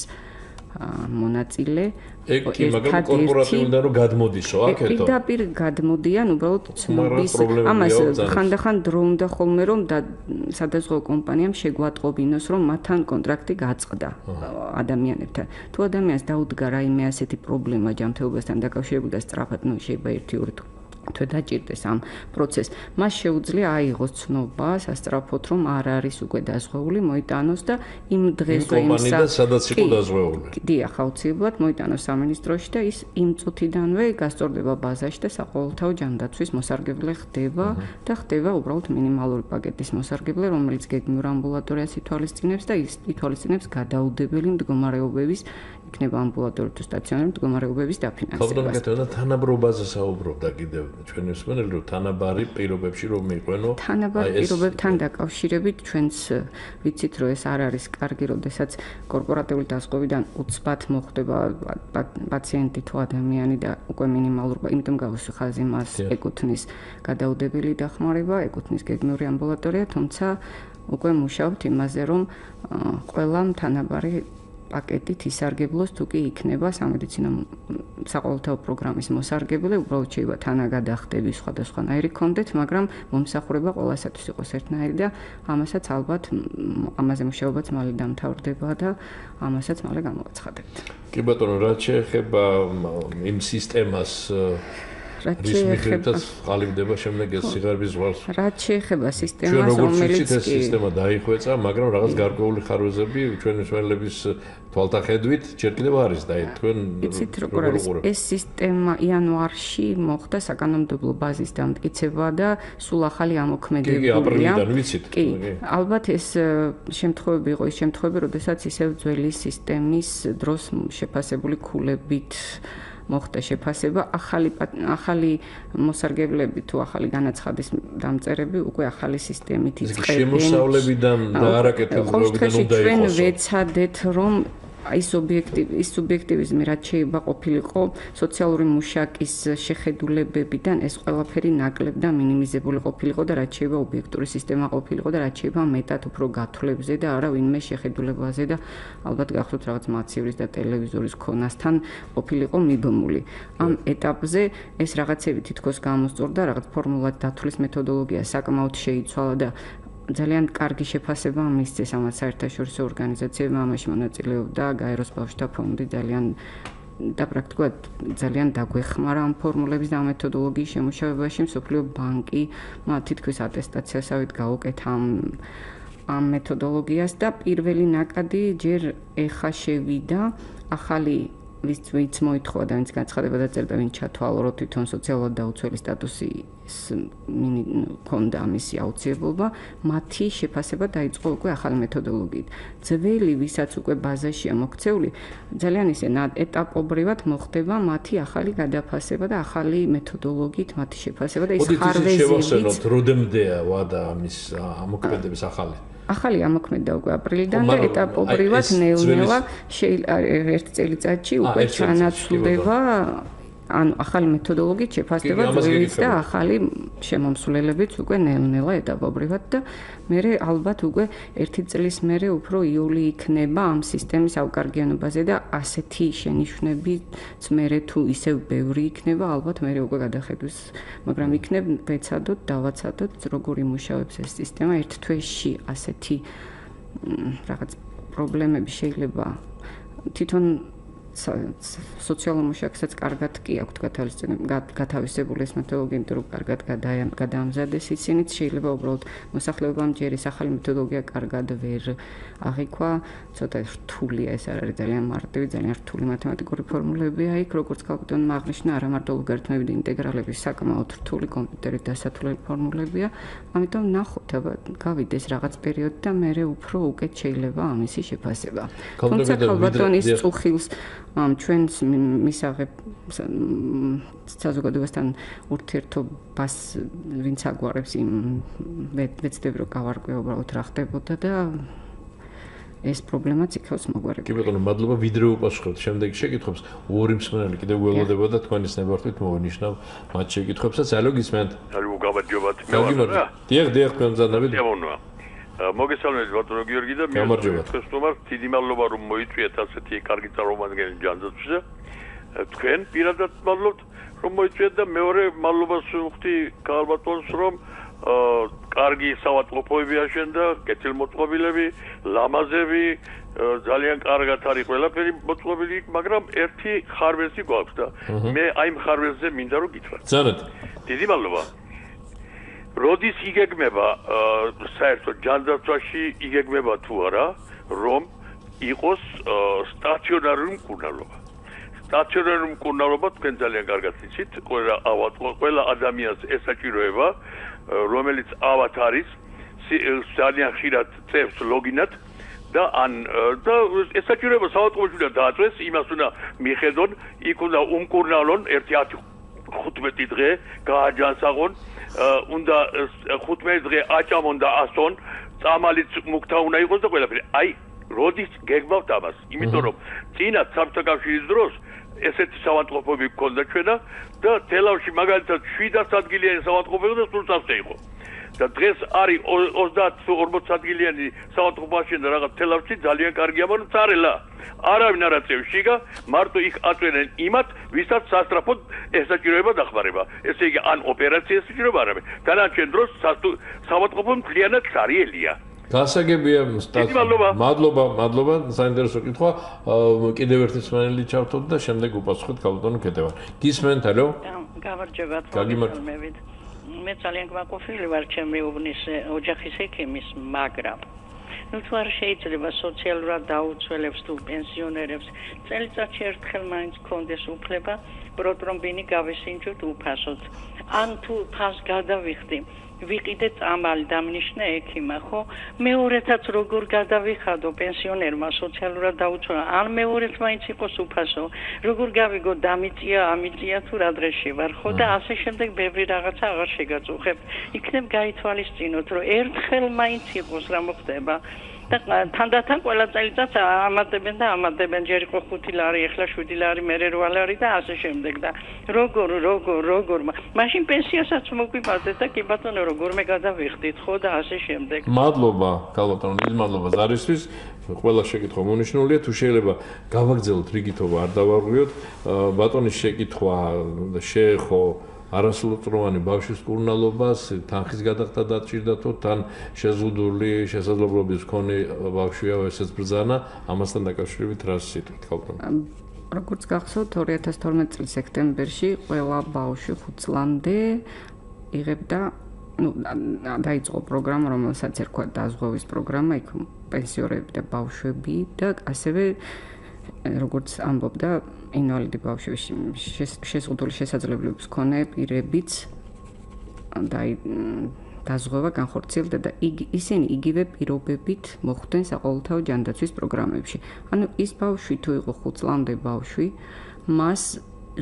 B: მონაწილე.
A: ეგ კი, მაგრამ კორპორატიულიდან რომ გადმოდისო, აქეთო.
B: პირდაპირ გადმოდიან, უბრალოდ ცნობის. ამას ხანდახან დრო უნდა ხოლმე, რომ სადაზღვევო კომპანიამ შეგვატყობინოს, რომ მათთან კონტრაქტი გაწყდა ადამიანებთან. თუ ადამიანს დაუდგა რაიმე ასეთი პრობლემა ჯანმრთელობასთან დაკავშირებული და სწრაფად, შეიძლება 1-2 თუ დაჭირდეს ამ პროცესს, მას შეუძლია აიღოს ცნობა სასწრაფოდ, რომ არ არის უკვე დაზღვეული, მოიტანოს და იმ დღესვე იმ
A: სადაც იყო დაზღვეული.
B: დიახ, აუცილებლად მოიტანოს სამინისტროში და ის იმ წუთიდანვე გასწორდება ბაზაში და საყოველთაო ჯანდაცვის მოსარგებლე ხდება და ხდება უბრალოდ მინიმალური პაკეტის მოსარგებლე, რომელიც გეგმიურ ამბულატორიას ითვალისწინებს და ის ითვალისწინებს გადაუდებელი მდგომარეობების იქნება ამბულატორიული თუ სტაციონარი მდგომარეობების დაფინანსებას.
A: ხალხო, თანაბრობაზე საუბრობდა კიდევ ჩვენი მსმენელი, რომ თანაბარი პირობებში რომ მიყვენო.
B: თანაბარ პირობებთან დაკავშირებით ჩვენც ვიცით, რომ ეს არ არის კარგი, როდესაც კორპორატიული დაზღვევიდან უცბად მოხდება პაციენტი თუ ადამიანი და უკვე მინიმალურ, იმიტომ გავუსვი ხაზი მას ეკუთვნის გადაუდებელი დახმარება, ეკუთვნის გეგმიური ამბულატორია, თუმცა უკვე მუშაობთ იმაზე, რომ ყველა თანაბარი პაკეტით ისარგებლოს, თუ კი იქნება სამედიცინო საყოველთაო პროგრამის მოსარგებლე, უბრალოდ შეიძლება თანაგადახდები სხვადასხვანაირი კონდეთ, მაგრამ მომსახურება ყველასათვის იყოს ერთნაირი და ამასაც ალბათ ამაზე მუშაობაც მალე დამთავრდება და ამასაც მალე გამოვაცხადებთ.
A: კი ბატონო, რაც შეეხება იმ სისტემას რაც შეეხება ყალიბდება შემდეგ ეს სიღარიბის ზღვარს.
B: რაც შეეხება სისტემას, რომელიც
A: ეს სისტემა დაიხვეწა, მაგრამ რაღაც გარკვეული ხარვეზები ჩვენი მსმენელების თვალთახედვით ჯერ კიდევ არის და თქვენ
B: იცით როგორ არის ეს სისტემა იანვარში მოხდა საკანონმდებლო ბაზის დამტკიცება და სულ ახალი ამოქმედებულია.
A: კი, აპრილიდან ვიცით.
B: კი, ალბათ ეს შემთხვევები იყო, ის შემთხვევები, როდესაც ისევ ძველი სისტემის დროს შეფასებული ქულებით მოხდა შეფასება, ახალი მოსარგებლები თუ ახალი განაცხადის დამწერები უკვე ახალი სისტემით იწყებენ.
A: შემოსავლებიდან და არაკეთილობიდან უნდა იყოს.
B: ჩვენ ვეცადეთ, რომ ის სუბიექტივიზმი რაც შეიძლება ყოფილიყო სოციალური მუშაკის შეხედულებებიდან ეს ყველაფერი ნაკლებ და მინიმიზებული ყოფილიყო და რაც შეიძლება ობიექტური სისტემა ყოფილიყო და რაც შეიძლება მეტად უფრო გათვლებზე და არა ვინმე შეხედულებაზე და ალბათ გახსოვთ რაღაც მაცივრის და ტელევიზორის ქონასთან ყოფილიყო მიბმული. ამ ეტაპზე ეს რაღაცები თითქოს გამოსწორდა, რაღაც ფორმულად დათვლის მეთოდოლოგია საკმაოდ შეიცვალა და ძალიან კარგი შეფასება მისცეს ამას საერთაშორისო ორგანიზაციებმა, ამაში მონაწილეობდა გაეროს ბავშვთა ფონდი და პრაქტიკულად ძალიან დაგვეხმარა ამ ფორმულების და ამ მეთოდოლოგიის შემუშავებაში. მსოფლიო ბანკი თითქოს ატესტაციასავით გაუკეთა ამ მეთოდოლოგიას და პირველი ნაკადი ჯერ ეხა შევიდა ახალი ვინც მოითხოვა და ვინც განცხადება დაწერდა, ვინც ჩათვალო, რომ თვითონ სოციალურად დაუცველი სტატუსი ქონდა მისი აუცილებლობა, მათი შეფასება დაიწყო უკვე ახალი მეთოდოლოგიით. ძველი, ვისაც უკვე ბაზაშია მოქცეული, ძალიან ისე ეტაპობრივად მოხდება მათი ახალი გადაფასება და ახალი მეთოდოლოგიით მათი შეფასება და ის ხარვეზებით.
A: შევახსენოთ, როდემდეა ვადა ამის ამოქმედების ახალი.
B: ახალი ამოქმედა უკვე აპრილიდან და ეტაპობრივად ნელ-ნელა ერთ წელიწადში უკვე ჩანაცვლდება ანუ ახალი მეთოდოლოგიით შეფასდება ძვლის და ახალი შემომსვლელებით უკვე ნელ-ნელა ეტაპობრივად და მერე ალბათ უკვე ერთი წლის მერე უფრო იული იქნება ამ სისტემის ავკარგიანობაზე და ასეთი შენიშვნებიც მერე თუ ისევ ბევრი იქნება ალბათ მერე უკვე გადახედვის მაგრამ იქნებ ვეცადოთ დავაცადოთ როგორ იმუშავებს ეს სისტემა ერთ თვეში ასეთი რაღაც პრობლემები შეიძლება თვითონ სოციალურ მუშაკსაც კარგად კი აქვთ გათავისებული ეს მეთოდოლოგია, იმიტომ რომ კარგად გადაამზადეს ისინიც შეიძლება უბრალოდ მოსახლეობამ ჯერის ახალი მეთოდოლოგია კარგად ვერ აღიქვა, ცოტა რთულია ეს არ არის ძალიან მარტივი, ძალიან რთული მათემატიკური ფორმულებია იქ, როგორც კალკულატორმა აღნიშნა, არა მარტო ლოგარითმები და ინტეგრალები, საკმაოდ რთული კომპიუტერით დასათვლელი ფორმულებია, ამიტომ ნახოთ, გავიდეს რაღაც პერიოდი და მერე უფრო უკეთ შეიძლება ამისი შეფასება. თუმცა კალკულატორის წუხილს ჩვენს მისაღებ საზოგადოებასთან ურთიერთობას ვინც აგვარებს იმ ვეცდები რომ გავარკვიო უბრალოდ რა ხდებოდა და ეს პრობლემაც იქავს მოგვარებული.
A: კი ბატონო, მადლობა ვიდრე უპასუხებთ. შემდეგ შეკითხვებს ორი მსმენელი კიდევ გველოდებოდა თქვენის ნებართვით მოვინიშნავ მათ შეკითხვებსაც. ალო გისმენთ?
E: ალო გამარჯობათ.
A: დიახ, თქვენზანებით.
E: მოგესალმებით ბატონო გიორგი და მოგესალმებით. დიდი მადლობა რომ მოიწვიეთ ასეთი კარგი წარმომადგენელი ჯანდაცვაზე. თქვენ პირადად მადლობთ რომ მოიწვიეთ და მეორე მადლობას ვუხდი ქალბატონს რომ კარგი სავატყოფოები აშენდა, კეთილმოწყობილები, ლამაზები, ძალიან კარგად არის ყველაფერი მოწყობილი, მაგრამ ერთი ხარვეზი გვაქვს და მე აი ამ ხარვეზზე მინდა რომ გითხრათ.
A: ზანეთ.
E: დიდი მადლობა. როდის იგეგმება საერთოდ ჯანდაცვაში იგეგმება თუ არა რომ იყოს სტაციონარული მკურნალობა. სტაციონარული მკურნალობა თქვენ ძალიან კარგად იცით, ყველა ადამიანს ესაჭიროება, რომელიც ავად არის, ძალიან ხშირად წევს ლოგინად და ესაჭიროება საავადმყოფოში უნდა დააწვეს, იმას უნდა მიხედონ, იქ უნდა უმკურნალონ 15 დღე გააჯანსაღონ უნდა 15 დღე აჭამონ და ასონ, წამალიც მუქთა უნდა იყოს და ყველაფერი. აი, როდის გეგმავთ ამას? იმიტომ რომ წინა საბჭოთა კავშირის დროს ესეთი საავადმყოფოები გქონდა ჩვენა და თელავში მაგალითად 700 ადგილიანი საავადმყოფოები და სულ წასვლა იყო. და დღეს არის 30-40 ადგილიანი საავადმყოფოში და რაღაც თელავში ძალიან კარგია, მაგრამ წარელა. არავინ არ აწევს შიგა, მარტო იქ აწვენენ იმათ, ვისაც სასტრაფოდ ესაჭიროება დახმარება. ესე იგი, ან ოპერაცია ესაჭიროება არა. დანარჩენ დროს საავადმყოფო მთლიანად სარიელია.
A: გასაგებია მადლობა, საინტერესო კითხვა. კიდევ ერთი მსმენელი ჩავთოთ და შემდეგ უპასუხოთ ქალბატონო ქეთევან. გისმენთ, ალო?
F: გამარჯობათ, მოგესალმებით. მე ძალიან გვაყოფილი ვარ ჩემი უბნის ოჯახის ექიმის, მაგრამ თუ არ შეიძლება სოციალურად დაუცველებს თუ პენსიონერებს წელიწადში ერთხელ მაინც კონდეს უფლება პროტრომბინი გავესინჯოთ უფასოდ. ან თუ ფას გადავიხდი ვიყიდე წამალი დამნიშნე ექიმა, ხო? მეორეთაც როგორ გადავიხადო პენსიონერმა სოციალურად დაუცველა, ან მეორეც მაინც იყოს უფასო. როგორ გავიგო დამიწია, ამიწია თუ რა დრეში ვარ, ხო? და ასე შემდეგ ბევრი რაღაცა აღარ შეგაწუხებთ. იქნებ გაითვალისწინოთ, რომ ერთხელ მაინც იყოს რა მოხდება. და თანდათან ყველა წელიწადს ამატებენ და ამატებენ, ჯერ იყო 5 ლარი, ახლა 7 ლარი, მერე 8 ლარი და ასე შემდეგ და როგორ მაშინ პენსიასაც მოგვიბაძეთ და კი ბატონო როგორმე გადავიხდით, ხო და ასე შემდეგ.
A: მადლობა, ქალბატონო, დიდი მადლობა ზარისთვის. ყველა შეკითხვა მონიშნულია, თუ შეიძლება გავაგრძელოთ რიგითობა, არ დავარღვიოთ. ბატონის შეკითხვა შეეხო არასრულწლოვანი ბავშვის კურნალობას, თანხის გადახდა დაჭირდათო, თან შეზღუდული შესაძლებლობის მქონე ბავშვია ესეც ბრძანა, ამასთან დაკავშირებით რა სიტყვით ქალბატონო?
B: როგორც გახსოვთ, 2012 წლის სექტემბერში ყველა ბავშვი 5 წლამდე იღებდა, დაიწყო პროგრამა, რომელსაც ერქვა დაზღვევის პროგრამა, იქ პენსიონერები და ბავშვები და ასევე როგორც ამბობდა ინვალიდი ბავშვები შეზღუდული შესაძლებლობის მქონე პირებიც დაზღვევა განხორციელდა და ისინი იგივე პირობებით მოხვდნენ საყოველთაო ჯანდაცვის პროგრამებში. ანუ ის ბავშვი თუ იყო 5 წლამდე ბავშვი, მას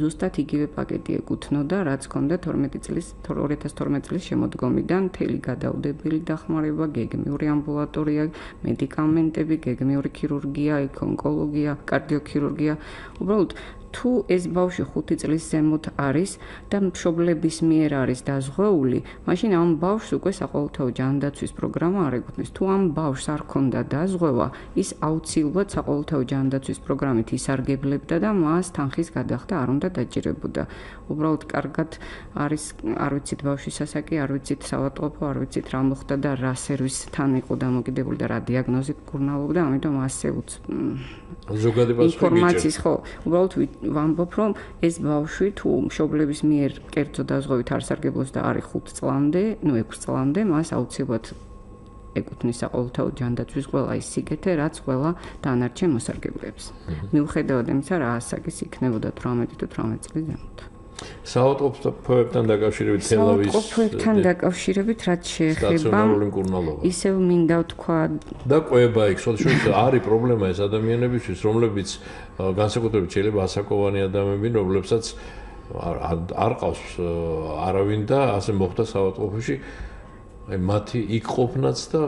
B: ზუსტად იგივე პაკეტი ეკუთვნოდა, რაც ჰქონდა 2012 წლის შემოდგომიდან, მთელი გადაუდებელი დახმარება, გეგმიური ამბულატორია, მედიკამენტები, გეგმიური ქირურგია, ონკოლოგია, კარდიოქირურგია. უბრალოდ თუ ეს ბავშვი 5 წლის ზემოთ არის და მშობლების მიერ არის დაზღვეული, მაშინ ამ ბავშვს უკვე საყოველთაო ჯანდაცვის პროგრამა არ ეკუთვნის. თუ ამ ბავშვს არ ქონდა დაზღვევა, ის აუცილებლად საყოველთაო ჯანდაცვის პროგრამით ისარგებლებდა და მას თანხის გადახდა არ უნდა დაჭირებოდა. უბრალოდ კარგად არის, არ ვიცით ბავშვის ასაკი, არ ვიცით საავადმყოფო, არ ვიცით რა მოხდა და რა სერვისთან იყო დამოკიდებული და რა დიაგნოზით კურნალობდა, ამიტომ ასე
A: ზოგადი ბავშვი
B: ინფორმაციის ხო, უბრალოდ ვამბობ, რომ ეს ბავშვი თუ მშობლების მიერ კერძო დაზღვევით არ სარგებლობს და არის 5 წლამდე, 6 წლამდე, მას აუცილებლად ეკუთვნის საყოველთაო ჯანდაცვის ყველა ის სიკეთე, რაც ყველა დანარჩენ მოსარგებლეებს. მიუხედავად იმისა, რა ასაკის იქნებოდა 18 თუ 18 წლის ზემოთ.
A: საავადმყოფოებთან დაკავშირებით თელავის
B: საავადმყოფოებთან დაკავშირებით რაც შეეხება
A: სტაციონარული მკურნალობა.
B: ისევ მინდა ვთქვა
A: და ყვება იქ, შესაძლოა არის პრობლემა ეს ადამიანებისთვის, რომლებიც განსაკუთრებით შეიძლება ასაკოვანი ადამიანები, რომლებსაც არ ყავს არავინ და ასე მოხდა საავადმყოფოში. აი მათი იქ ყოფნაც და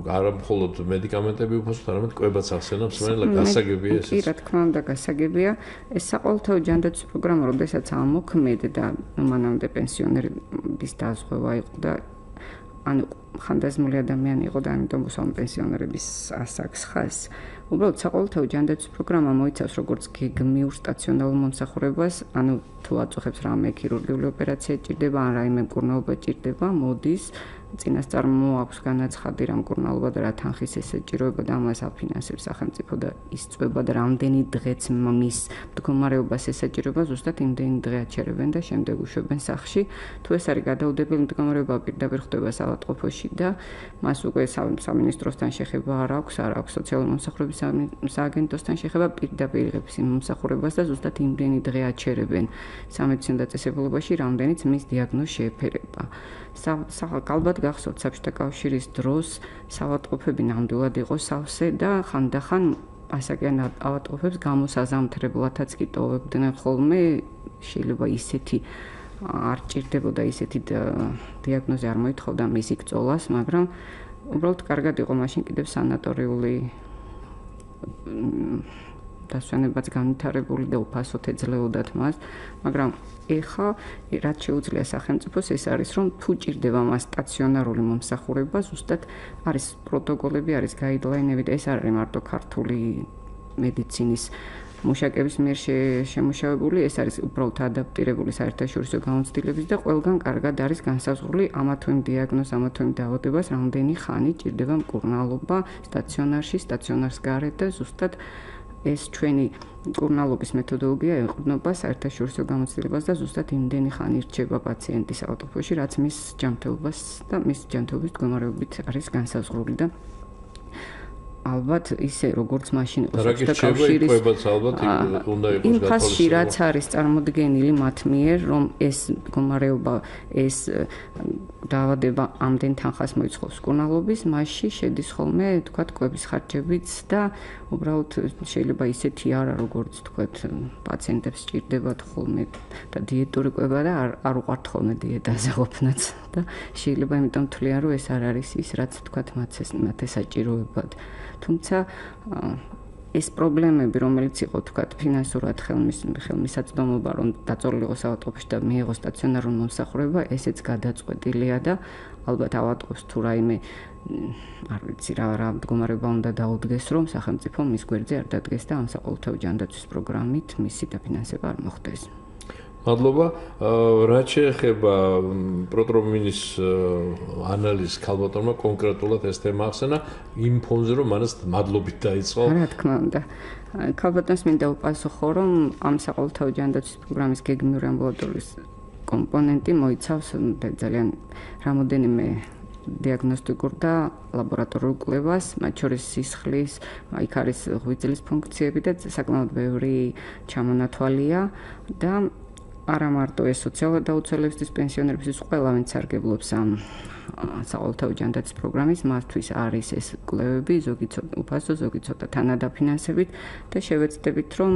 A: არა მხოლოდ მედიკამენტები უფასოდ, არამედ კვებაც ახსენებს, მაგრამ გასაგებია ეს.
B: კი, რა თქმა უნდა, გასაგებია. ეს საყოველთაო ჯანდაცვის პროგრამა, როდესაც ამოქმედდა, მანამდე პენსიონერების დაზღვევა იყო და ანუ ხანდაზმული ადამიანი იყო და ამიტომ უსამო პენსიონერების ასაკს ხას. უბრალოდ საყოველთაო ჯანდაცვის პროგრამა მოიცავს როგორც გეგმიურ სტაციონარულ მომსახურებას, ანუ თუ აწუხებს რამე ქირურგიული ოპერაცია ჭირდება, ან რაიმე მკურნალობა ჭირდება, მოდის წინასწარ მოაქვს განაცხადი რა მკურნალობა და რა თანხის ესეჭიროება და ამას აფინანსებს სახელმწიფო და ისწვება და რამდენი დღეც მის მდგომარეობას ესეჭიროება, ზუსტად იმდენი დღე აჩერებენ და შემდეგ უშვებენ სახლში. თუ ეს არის გადაუდებელი მდგომარეობა, პირდაპირ ხდება საავადმყოფოში და მას უკვე სამინისტროსთან შეხება არ აქვს სოციალური მომსახურების სააგენტოსთან შეხება, პირდაპირ იღებს იმ მომსახურებას და ზუსტად იმდენი დღე აჩერებენ სამედიცინო დაწესებულებაში, რამდენიც მის დიაგნოზს შეეფერება. ალბათ გახსოვთ საბჭოთა კავშირის დროს საავადმყოფოები ნამდვილად იყო სავსე და ხანდახან ასაკიან ავადმყოფებს გამოსაზამთრებლათაც კი ტოვებდნენ ხოლმე, შეიძლება ისეთი არ ჭირდებოდა ისეთი დიაგნოზი არ მოითხოვდა მისი ბრძოლას, მაგრამ უბრალოდ კარგად იყო მაშინ კიდევ სანატორიული დასვენებაც განვითარებული და უფასოდ ეძლეოდათ მას, მაგრამ ეხლა რაც შეუძლია სახელმწიფოს ეს არის, რომ თუ ჭირდება მას სტაციონარული მომსახურება, ზუსტად არის პროტოკოლები, არის გაიდლაინები და ეს არ არის მარტო ქართული მედიცინის მუშაკების მიერ შემუშავებული, ეს არის უბრალოდ ადაპტირებული საერთაშორისო გამოცდილების და ყველგან კარგად არის განსაზღვრული ამა თუ იმ დიაგნოზს, ამა თუ იმ დაავადებას, რამდენი ხანი ჭირდება მკურნალობა სტაციონარში, სტაციონარს გარეთ და ზუსტად ეს ჩვენი მკურნალობის მეთოდოლოგია ეყრდნობა საერთაშორისო გამოცდილებას და ზუსტად იმდენი ხანი რჩება პაციენტი საავადმყოფოში, რაც მის ჯანმრთელობას და მის ჯანმრთელობის მდგომარეობით არის განსაზღვრული და ალბათ ისე როგორც მაშინ იყო
A: საბჭოთა კავშირის
B: იმ ფასში რაც არის წარმოდგენილი მათ მიერ, რომ ეს მდგომარეობა, ეს დაავადება ამდენ თანხას მოიცხოვს მკურნალობის, მასში შედის ხოლმე, თქვათ, კვების ხარჯებიც და უბრალოდ შეიძლება ისეთი არა, როგორც თქვათ, პაციენტებს სჭირდებათ ხოლმე და დიეტური კვება და არ უყვართ ხოლმე დიეტაზე ყოფნაც და შეიძლება იმიტომ თვლიან, რომ ეს არ არის ის, რაც თქვათ, მათ ესაჭიროებათ. თუმცა ეს პრობლემები, რომელიც იყო თქვათ ფინანსურად ხელმისაწვდომობა, რომ დაწოლილიყო საავადმყოფოში და მიიღო სტაციონარული მომსახურება, ესეც გადაწყვეტილია და ალბათ ავადმყოფს თუ რაიმე არ ვიცი რა მდგომარეობა უნდა დაუდგეს, რომ სახელმწიფო მის გვერდზე არ დადგეს და ამ საყოველთაო ჯანდაცვის პროგრამით მისი დაფინანსება არ მოხდეს.
A: მადლობა. რაც შეეხება პროტრომინის ანალიზს ქალბატონმა კონკრეტულად ეს თემა ახსენა იმ ფონზე, რომ მანაც მადლობით დაიწყო.
B: რა თქმა უნდა. ქალბატონს მინდა უპასუხო, რომ ამ საყოველთაო ჯანდაცვის პროგრამის გეგმიური ამბულატორიის კომპონენტი მოიცავს ძალიან რამოდენიმე დიაგნოსტიკურ და ლაბორატორიულ კვლევას, მათ შორის სისხლის, იქ არის ღვიძლის ფუნქციები და საკმაოდ ბევრი ჩამონათვალია და არა მარტო ეს სოციალურად დაუცველებისთვის პენსიონერებისთვის ყველა ვინც სარგებლობს ამ საყოველთაო ჯანდაცვის პროგრამის მათთვის არის ეს კვლევები ზოგი ცოტა უფასო ზოგი ცოტა თანადაფინანსებით და შევეცდებით რომ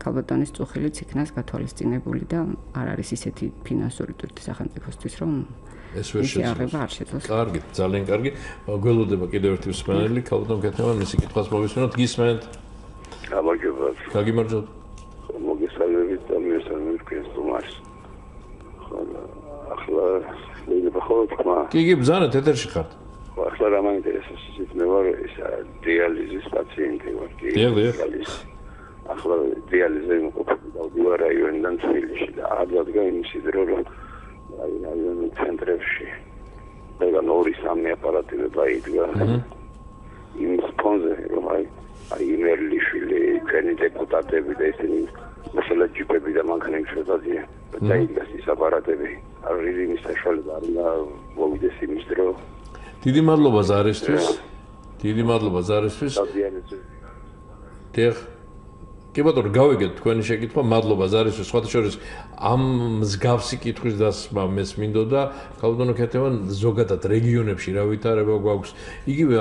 B: ქალბატონის წუხილიც იქნას გათვალისწინებული და არ არის ისეთი ფინანსური ტვირთი სახელმწიფოსთვის რომ
A: ეს ვერ შეძლოს. კარგი, ძალიან კარგი. გველოდება კიდევ ერთი მსმენელი, ქალბატონ გეთნევან მისი კითხვას მოვისმენოთ, გისმენთ?
G: გამარჯობათ.
A: გაგიმარჯობთ.
G: მოგესალმებით და მესალმებით თქვენს სტუმარს. ახლა შეიძლება ხოლმე თქვა.
A: კი, ბრძანეთ, ეთერში ხართ.
G: ახლა რა მაინტერესებს ისეთ მე ვარ ისა დიალიზის პაციენტი ვარ. ახლა დიალიზი მოყოფილი დავდივარ რაიონიდან თბილისში და აბსოლუტურად იმისი დრო რომ რაიონის ცენტრებში და ორი სამი აპარატი დაიდგა. იმ სპონსორი რომ აი იმერლიშვილი ჩვენი დეპუტატები და ისინი mesela ჯიპები და მანქანები შედადიან და იდგას ის აპარატები არ რიზინის საშუალება არ უნდა მოვიდეს იმის დრო.
A: დიდი მადლობა ზარისთვის. დიდი მადლობა ზარისთვის. დიახ. კი ბატონო, გავიგეთ თქვენი შეკითხვა, მადლობა ზარისთვის. სხვათა შორის ამ მსგავსი კითხვის დასმა მეს მინდოდა, ქალბატონო ქეთევან ზოგადად რეგიონებში რა ვითარება გვაქვს. იგივე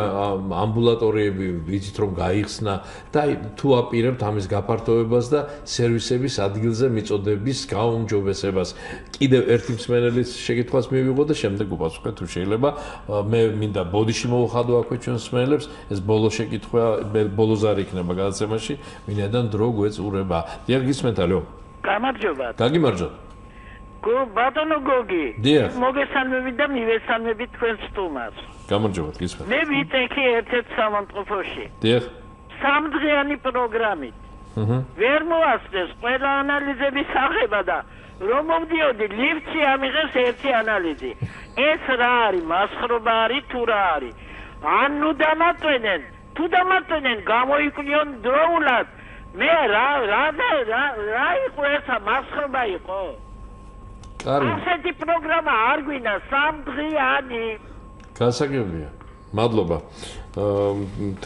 A: ამბულატორიები ვიცით რომ გაიხსნა და თუ აპირებთ ამის გაფართოებას და სერვისების ადგილზე მიწოდების გაუმჯობესებას. კიდევ ერთი მსმენელის შეკითხვას მივიღო და შემდეგ უპასუხეთ თუ შეიძლება. მე მინდა ბოდიში მოვხადო აქვე ჩვენს მსმენელებს, ეს ბოლო შეკითხვა, ბოლო ზარი იქნება გადაცემაში, ვინაიდან დრო გვეწურება. დიახ, გისმენთ, ალო.
F: გამარჯობათ.
A: გაგიმარჯობთ.
F: ბატონო გოგი.
A: დიახ.
F: მოგესალმებით და მივესალმებით თქვენ სტუმარს.
A: გამარჯობათ, გისმენთ.
F: მე ვიტეხი ერთ-ერთ სამონტყოფოში.
A: დიახ.
F: სამდღიანი პროგრამით. ვერ მოასწრეს ყველა ანალიზების აღება და რომ მოვდიოდი ლიფტში ამიღეს ერთი ანალიზი. ეს რა არის, მასხრობა არის თუ რა არის? ანუ დამატვენენ, თუ დამატვენენ გამოიკვლიონ დროულად. მე რა იყო ესა მასხრობა იყო?
A: კარგი.
F: ასეთი პროგრამა არ გვინდა სამდღიანი.
A: გასაგებია. მადლობა.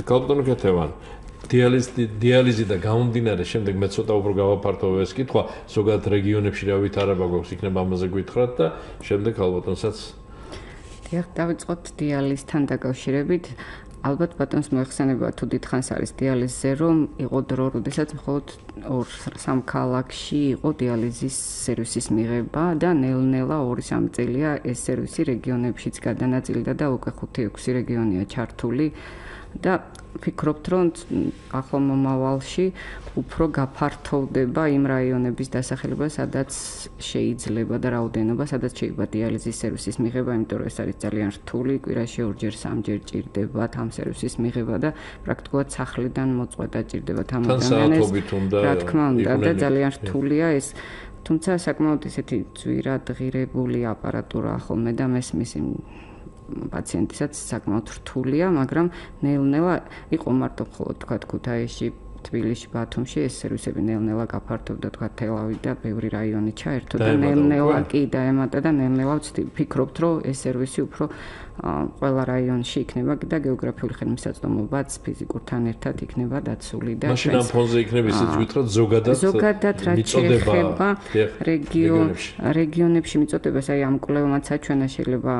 A: ქალბატონო ქეთევან, დიალიზი და გამომდინარე შემდეგ მე ცოტა უფრო გავაფართოვე ეს კითხვა, ზოგადად რეგიონებში რა ვითარება გვაქვს, იქნება ამაზე გვითხრათ და შემდეგ ქალბატონსაც.
B: დიახ, დავიწყოთ დიალიზთან დაკავშირებით. ალბათ ბატონს მოეხსენება თუ დიდხანს არის დიალიზზე რომ იყო დრო, როდესაც მხოლოდ 2-3 ქალაქში იყო დიალიზის სერვისის მიღება და ნელ-ნელა 2-3 წელია ეს სერვისი რეგიონებშიც გადანაწილდა და უკვე 5-6 რეგიონია ჩართული და ვფიქრობთ რომ ახალ მომავალში უფრო გაფართოვდება იმ რაიონების დასახელება, სადაც შეიძლება და რაოდენობა, სადაც შეიძლება დიალიზის სერვისის მიღება, იმიტომ რომ ეს არის ძალიან რთული, კვირაში 2-3 ჭირდებათ ამ სერვისის მიღება და პრაქტიკულად სახლიდან მოწყვეტა ჭირდებათ ამ ადამიანებს. რა თქმა უნდა და ძალიან რთულია ეს. თუმცა საკმაოდ ისეთი ძვირად ღირებული აპარატურაა ხოლმე და მესმის იმ პაციენტისაც საკმაოდ რთულია, მაგრამ ნელ-ნელა იყო მარტო მხოლოდ თქვა ქუთაისში, თბილისში, ბათუმში ეს სერვისები ნელ-ნელა გაფართოვდა, თქვა თელავი და ბევრი რაიონი ჩაერთო და ნელ-ნელა კი დაემატა და ნელ-ნელა ვფიქრობთ, რომ ეს სერვისი უფრო ყველა რაიონში იქნება და გეოგრაფიული ხელმისაწვდომობაც ფიზიკურთან ერთად იქნება დაცული და
A: მაშინ ამ ფონზე იქნება ისიც ვითხრათ ზოგადად
B: რაც შეეხება რეგიონებში მიწოდებას, აი ამ კვლევამაც საჩვენა შეიძლება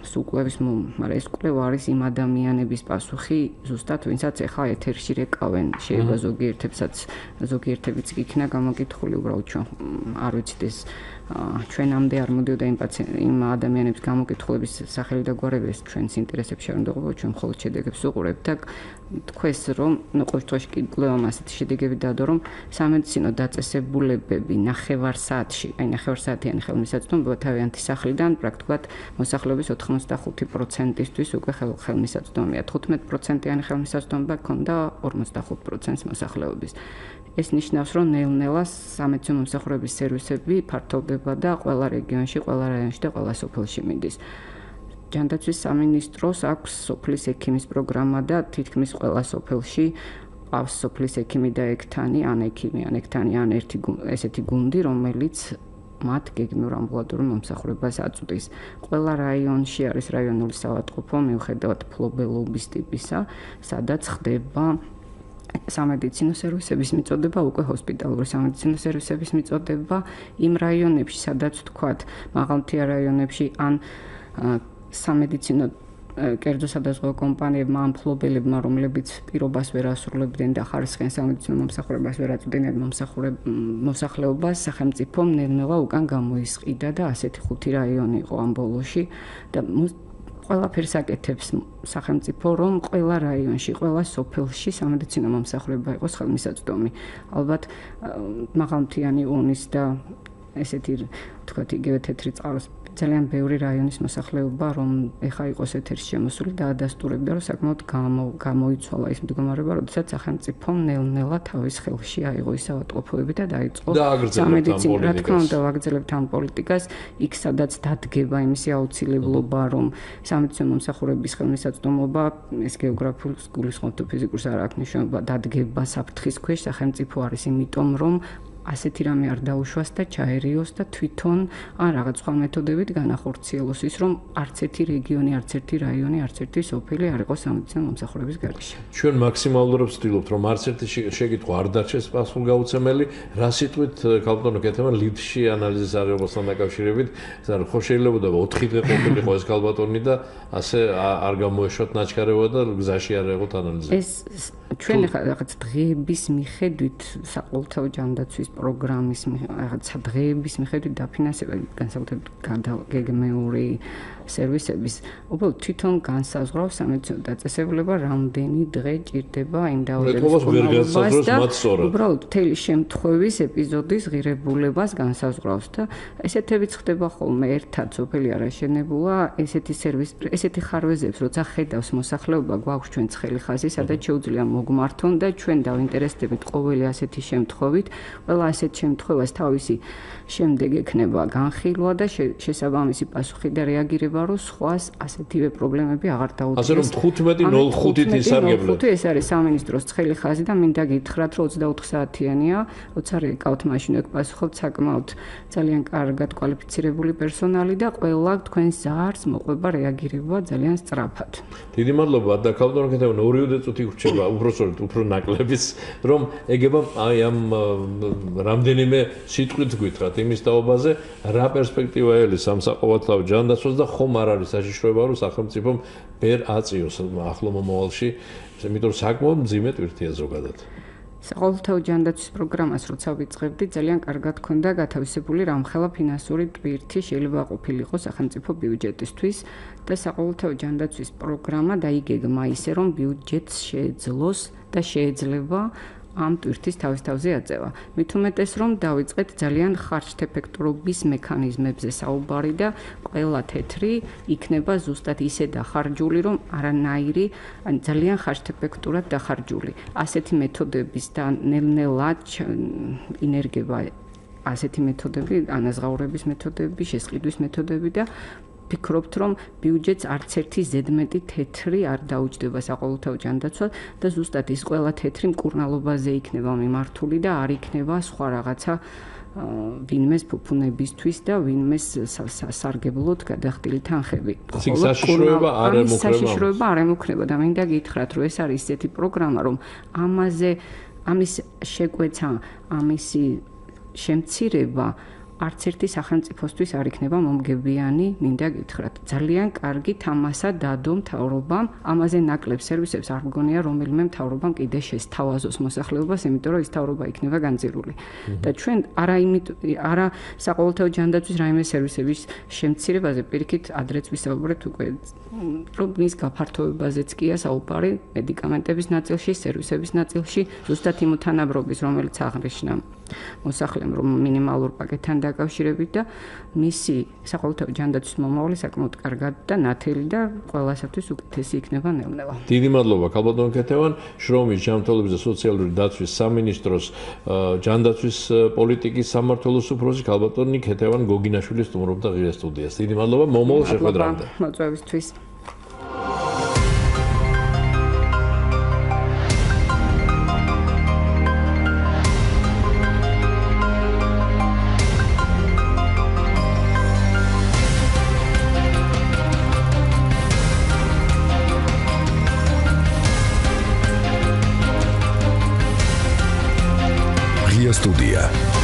B: სუკვლევის, მაგრამ ეს კვლევა არის იმ ადამიანების პასუხი, ზუსტად ვინცაც ახლა ეთერში რეკავენ, შეიძლება ზოგიერთებიც იქნა გამოკითხული, უბრალოდ ჩვენ არ ვიცით ეს ჩვენამდე არ მოდიოდა იმ ადამიანების გამოკითხულების სახელი და გვარები ეს ჩვენს ინტერესებში არ უნდა ყოფილიყო, ჩვენ მხოლოდ შედეგებს ვუყურებთ და თქვეს რომ ყოველ შემთხვევაში კი კვლევამ ასეთი შედეგები დადო რომ სამედიცინო დაწესებულებები 9 საათში, აი 9 საათიანი ხელმისაწვდომობა თავიანთი სახლიდან პრაქტიკულად მოსახლეობის 85%-ისთვის უკვე ხელმისაწვდომია, 15%-იანი ხელმისაწვდომობა ჰქონდა 45%-ს მოსახლეობის. ეს ნიშნავს, რომ ნელ-ნელა სამედიცინო მომსახურების სერვისები ფართოვდება და ყველა რეგიონში, ყველა რაიონში და ყველა სოფელში მიდის. ჯანდაცვის სამინისტროს აქვს სოფლის ექიმის პროგრამა და თითქმის ყველა სოფელში ყავს სოფლის ექიმი და ექთანი, ან ესეთი გუნდი, რომელიც მათ გეგმიურ ამბულატორიულ მომსახურებას აწვდის. ყველა რაიონში არის რაიონული საავადმყოფო, მიუხედავად ფლობელობის ტიპისა, სადაც ხდება სამედიცინო სერვისების მიწოდება უკვე ჰოსპიტალური სამედიცინო სერვისების მიწოდება იმ რაიონებში, სადაც თქვათ, მაღალმთიან რაიონებში ან სამედიცინო კერძო სადაზღვევო კომპანიებმა ან მფლობელებმა, რომლებიც პირობას ვერ ასრულებდნენ და ხარისხიან სამედიცინო მომსახურებას ვერ აწვდიან მოსახლეობას, სახელმწიფომ ნელ-ნელა უკან გამოისყიდა და ასეთი 5 რაიონი იყო ამ ბოლოში და ყველაფერს აკეთებს სახელმწიფო, რომ ყველა რაიონში, ყველა სოფელში სამედიცინო მომსახურება იყოს ხელმისაწვდომი. ალბათ მაღალმთიანი ონის და ესეთი თქვათ იგივე თეთრი წყაროს ძალიან ბევრი რაიონის მოსახლეობა, რომ ეხა იყოს ეთერში შემოსული და ადასტურებდა, რომ საკმაოდ გამოიცვალა ის მდგომარეობა, როდესაც სახელმწიფომ ნელ-ნელა თავის ხელში აიღო ის ავადმყოფოები და დაიწყო სამედიცინო, რა თქმა უნდა, ვაგრძელებთ ამ პოლიტიკას, იქ სადაც დადგება იმისი აუცილებლობა, რომ სამედიცინო მომსახურების ხელმისაწვდომობა, ეს გეოგრაფიულ, გულისხმობ თუ ფიზიკურს არ აქვს მნიშვნელობა, დადგება საფრთხის ქვეშ სახელმწიფო არის, იმიტომ რომ ასეთი რამე არ დაუშვას და ჩაერიოს და თვითონ ან რაღაც სხვა მეთოდებით განახორციელოს ის, რომ არც ერთი რეგიონი, არც ერთი რაიონი, არც ერთი სოფელი არ იყოს სამედიცინო მომსახურების გარეშე.
A: ჩვენ მაქსიმალურად ვცდილობთ, რომ არც ერთი შეკითხვა არ დარჩეს პასუხგაუცემელი. რა სიტყვით ქალბატონო კეთება ლიდში ანალიზის აღებასთან დაკავშირებით, ხო შეიძლება 4 დღე ყოფილიყო ეს ქალბატონი და ასე არ გამოეშვათ ნაჩქარება და გზაში არ ეღოთ ანალიზი.
B: ეს ჩვენ რაღაც დღეების მიხედვით საყოველთაო ჯანდაცვის პროგრამის რაღაცა დღეების მიხედვით დაფინანსება განსაკუთრებით გეგმეული სერვისების უბრალოდ თვითონ განსაზღვრავს სამედიცინო დაწესებულება რამდენი დღე ჭირდება იმ დაავადების და უბრალოდ მთელი შემთხვევის ეპიზოდის ღირებულებას განსაზღვრავს და ესეთებიც ხდება ხოლმე ერთად სოფელი არაშენებულა ესეთი ხარვეზებს როცა ხედავს მოსახლეობა გვაქვს ჩვენ ცხელი ხაზი სადაც შეუძლია მოგმართონ და ჩვენ დავინტერესდებით ყოველი ასეთი შემთხვევით ყველა ასეთ შემთხვევას თავისი შემდეგ ექნება განხილვა და შესაბამისი პასუხი და რეაგირება რომ სხვას ასეთივე პრობლემები აღარ დაუდგეს.
A: ასე რომ 15:05-ით ისარგებლეთ.
B: ეს არის სამინისტროს ცხელი ხაზი და მინდა გითხრათ რომ 24 საათიანია, როცა რეკავთ მაშინ ეგ პასუხობთ საკმაოდ ძალიან კარგად კვალიფიცირებული პერსონალი და ყველა თქვენ ზარს მოყვება რეაგირება ძალიან სწრაფად.
A: დიდი მადლობა და ქალბატონო კეთებან 2 წუთი გრჩება, უბრალოდ უფრო ნაკლებიც, რომ ეგება აი ამ რამდენიმე სიტყვით გითხრათ იმის თაობაზე, რა პერსპექტივა ელის სამსაყოველთაო ჯანდაცვას და ხომ არ არის საშიშროება რომ სახელმწიფომ ვერ აწიოს ახლო მომავალში, იმიტომ რომ საკმაოდ მძიმე ტვირთია ზოგადად.
B: საყოველთაო ჯანდაცვის პროგრამას როცა ვიწყებდი, ძალიან კარგად ქონდა გათავისებული რამხელა ფინანსური ტვირთი შეიძლება ყოფილიყო სახელმწიფო ბიუჯეტისთვის და საყოველთაო ჯანდაცვის პროგრამა დაიგეგმა ისე რომ ბიუჯეტს შეეძლოს და შეეძლება ამ ტვირთის თავის-თავზე აწევა. მით უმეტეს რომ დავიწყეთ ძალიან ხარჯთეფექტურობის მექანიზმებზე საუბარი და ყველა თეთრი იქნება ზუსტად ისე დახარჯული, რომ არანაირი ძალიან ხარჯთეფექტურად დახარჯული. ასეთი მეთოდების და ნელ-ნელა ინერგება ასეთი მეთოდები, ანაზღაურების მეთოდები, შესყიდვის მეთოდები და ფიქრობთ, რომ ბიუჯეტს არც ერთი ზედმეტი თეთრი არ დაუჯდება საყოველთაო ჯანდაცვას და ზუსტად ის ყველა თეთრი მკურნალობაზე იქნება მიმართული და არ იქნება სხვა რაღაცა ვინმეს ფუფუნებისთვის და ვინმეს სასარგებლოდ გადახდილი თანხები.
A: საშიშროება არ ემუქრება.
B: საშიშროება არ ემუქრება და მინდა გითხრათ, რომ ეს არის ისეთი პროგრამა, რომ ამის შეკვეცა, ამისი შემცირება არც ერთი სახელმწიფოსთვის არ იქნება მომგებიანი, მინდა გითხრათ. ძალიან კარგი თამასა დადო მთავრობამ, ამაზე ნაკლებ სერვისებს არ მგონია რომელიმე მთავრობამ კიდე შესთავაზოს მოსახლეობას, იმიტომ რომ ის მთავრობა იქნება განძირული. და ჩვენ არა საყოველთაო ჯანდაცვის რაიმე სერვისების შემცირებაზე პირიქით ადრეც ვისაუბრეთ უკვე, რომ მის გაფართოებაზეც კია საუბარი მედიკამენტების ნაწილში, სერვისების ნაწილში, ზუსტად იმ თანაბრობის, რომელიც აღნიშნა მოსახლემ, რომ მინიმალურ პაკეტთან დაკავშირებით და მისი საყოველთაო ჯანდაცვის მომავალი საკმაოდ კარგად და ნათელი და ყველასათვის უკეთესი იქნება ნელ-ნელა.
A: დიდი მადლობა ქალბატონო კეთევან, შრომის, ჯანმრთელობის და სოციალური დაცვის სამინისტროს ჯანდაცვის პოლიტიკის სამმართველოს უფროსი ქალბატონი კეთევან გოგინაშვილი სტუმრობდა ღირა სტუდიას. დიდი მადლობა, მომავალ შეხვედრამდე.
B: მოწვევისთვის.
H: Media Studia.